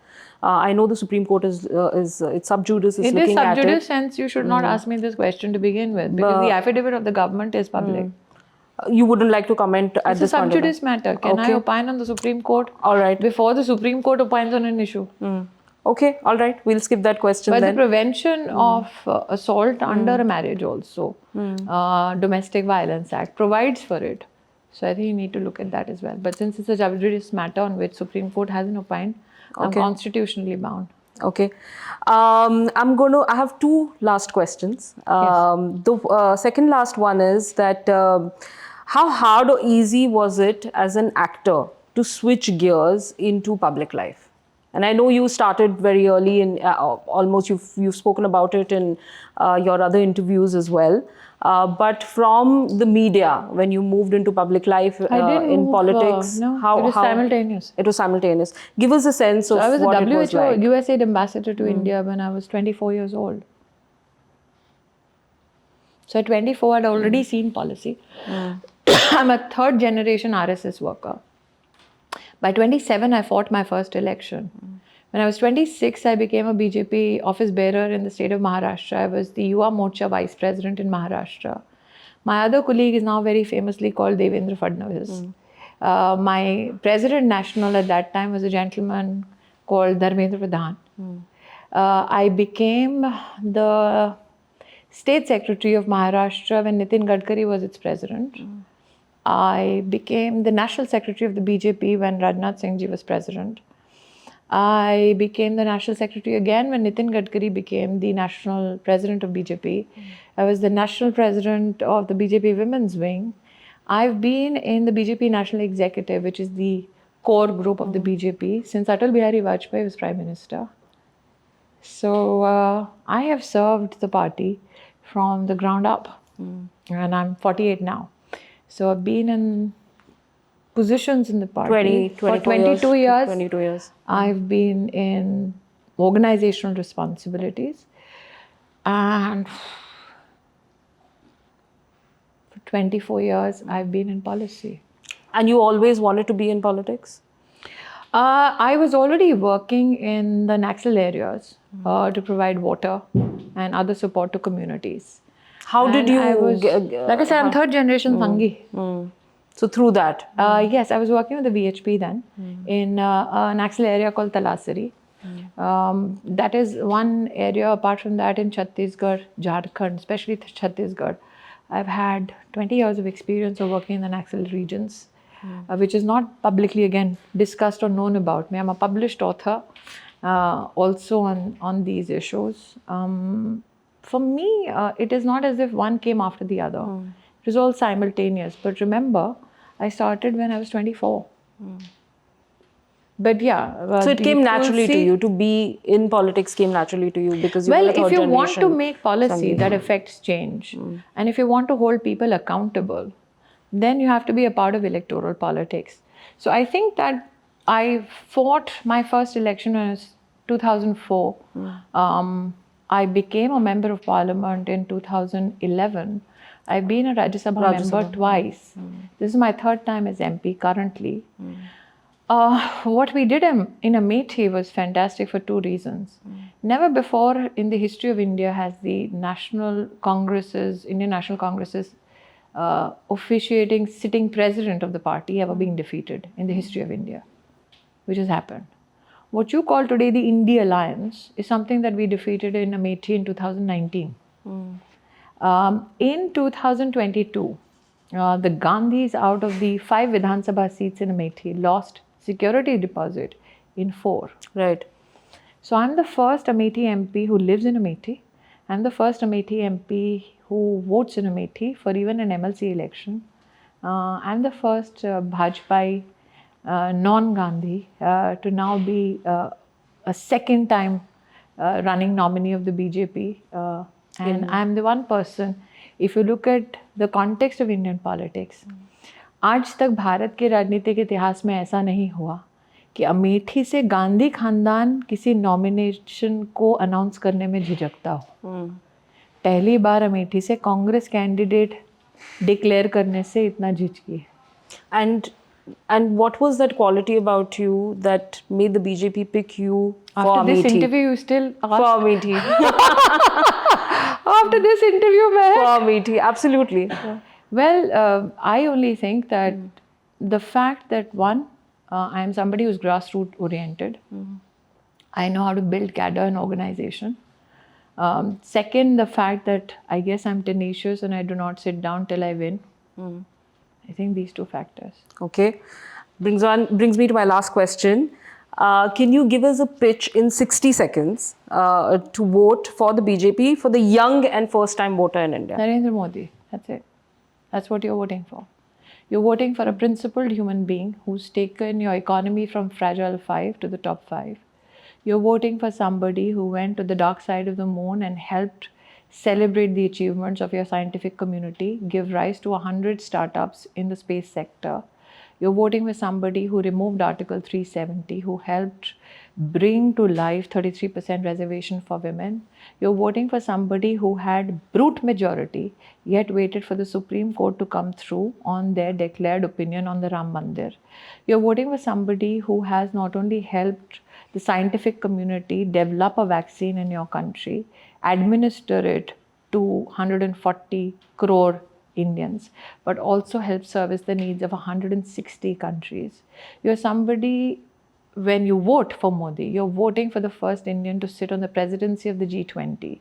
I know the Supreme Court is it's sub judice is In this looking sub at judice it. sense, you should not ask me this question to begin with, because the affidavit of the government is public. You wouldn't like to comment at It's a this point sub in time? judice matter. Can I Okay. opine on the Supreme Court? All right. Before the Supreme Court opines on an issue. Okay, all right. We'll skip that question But then. the Prevention of Assault under a Marriage also, Domestic Violence Act provides for it. So I think you need to look at that as well. But since it's a sub judice matter on which Supreme Court hasn't opined, I'm Okay. constitutionally bound. Okay. I have two last questions. The second last one is that how hard or easy was it as an actor to switch gears into public life? And I know you started very early in almost you've spoken about it in your other interviews as well. But from the media, when you moved into public life I didn't in move, politics, no, it was simultaneous. It was simultaneous. Give us a sense of I was a what it was WHO like. USAID ambassador to India when I was 24 years old. So at 24, I'd already seen policy. I'm a third generation RSS worker. By 27, I fought my first election. When I was 26, I became a BJP office bearer in the state of Maharashtra. I was the Yuva Morcha vice president in Maharashtra. My other colleague is now very famously called Devendra Fadnavis. My president national at that time was a gentleman called Dharmendra Pradhan. I became the state secretary of Maharashtra when Nitin Gadkari was its president. I became the national secretary of the BJP when Rajnath Singh ji was president. I became the national secretary again when Nitin Gadkari became the national president of BJP. I was the national president of the BJP Women's Wing. I've been in the BJP National Executive, which is the core group of the BJP, since Atal Bihari Vajpayee was Prime Minister. So I have served the party from the ground up, and I'm 48 now. So I've been in positions in the party for 22 years. 22 years. I've been in organizational responsibilities, and for 24 years I've been in policy. And you always wanted to be in politics? I was already working in the Naxal areas to provide water and other support to communities. How did you... like I said, I'm third generation Sanghi. So through that? Yes, I was working with the VHP then in an Naxal area called Talasari. That is one area. Apart from that, in Chhattisgarh, Jharkhand, especially Chhattisgarh, I've had 20 years of experience of working in the Naxal regions, which is not publicly again discussed or known about me. I'm a published author also on these issues. For me, it is not as if one came after the other. It was all simultaneous. But remember, I started when I was 24. But yeah. So it came naturally to you, to be in politics came naturally to you because you were a third if you generation want to make policy Sanghi. that affects change, and if you want to hold people accountable, then you have to be a part of electoral politics. So I think that I fought my first election when I was 2004. I became a member of parliament in 2011. I've been a Rajya Sabha member twice. This is my third time as MP currently. What we did in Amethi was fantastic for two reasons. Never before in the history of India has the Indian National Congresses officiating sitting president of the party ever being defeated in the history of India, which has happened. What you call today the India Alliance is something that we defeated in Amethi in 2019. In 2022, the Gandhis out of the 5 Vidhan Sabha seats in Amethi lost security deposit in 4. Right. So I'm the first Amethi MP who lives in Amethi. I'm the first Amethi MP who votes in Amethi for even an MLC election. I'm the first Bhajpai non-Gandhi to now be a second time running nominee of the BJP. And I'm the one person, if you look at the context of Indian politics, आज तक भारत के राजनीतिक इतिहास में ऐसा नहीं हुआ कि अमेठी से गांधी खानदान किसी नॉमिनेशन को अनाउंस करने में झिझकता हो. पहली बार अमेठी से कांग्रेस कैंडिडेट डिक्लेयर करने से इतना झिझकी. And what was that quality about you that made the BJP pick you for After this Amethi? interview, you still For ask. Amethi. After this interview, For man. Amethi, absolutely. Well, I only think that the fact that one, I am somebody who's grassroots oriented. I know how to build cadre and organization. Second, the fact that I guess I'm tenacious and I do not sit down till I win. I think these two factors. Okay. Brings me to my last question. Can you give us a pitch in 60 seconds to vote for the BJP for the young and first-time voter in India? Narendra Modi, that's it. That's what you're voting for. You're voting for a principled human being who's taken your economy from fragile 5 to the top 5. You're voting for somebody who went to the dark side of the moon and helped celebrate the achievements of your scientific community, give rise to 100 startups in the space sector. You're voting for somebody who removed Article 370, who helped bring to life 33% reservation for women. You're voting for somebody who had brute majority, yet waited for the Supreme Court to come through on their declared opinion on the Ram Mandir. You're voting for somebody who has not only helped the scientific community develop a vaccine in your country, administer it to 140 crore Indians, but also help service the needs of 160 countries. You're somebody, when you vote for Modi, you're voting for the first Indian to sit on the presidency of the G20,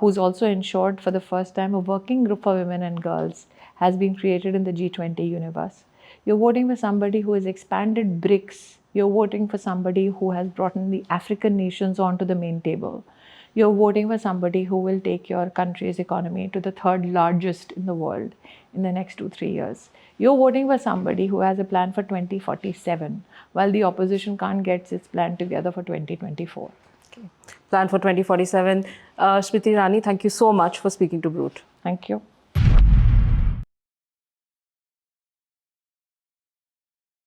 who's also ensured for the first time a working group for women and girls has been created in the G20 universe. You're voting for somebody who has expanded BRICS. You're voting for somebody who has brought in the African nations onto the main table. You're voting for somebody who will take your country's economy to the third largest in the world in the next 2-3 years. You're voting for somebody who has a plan for 2047, while the opposition can't get its plan together for 2024. Plan for 2047. Smriti Irani, thank you so much for speaking to Brut. Thank you.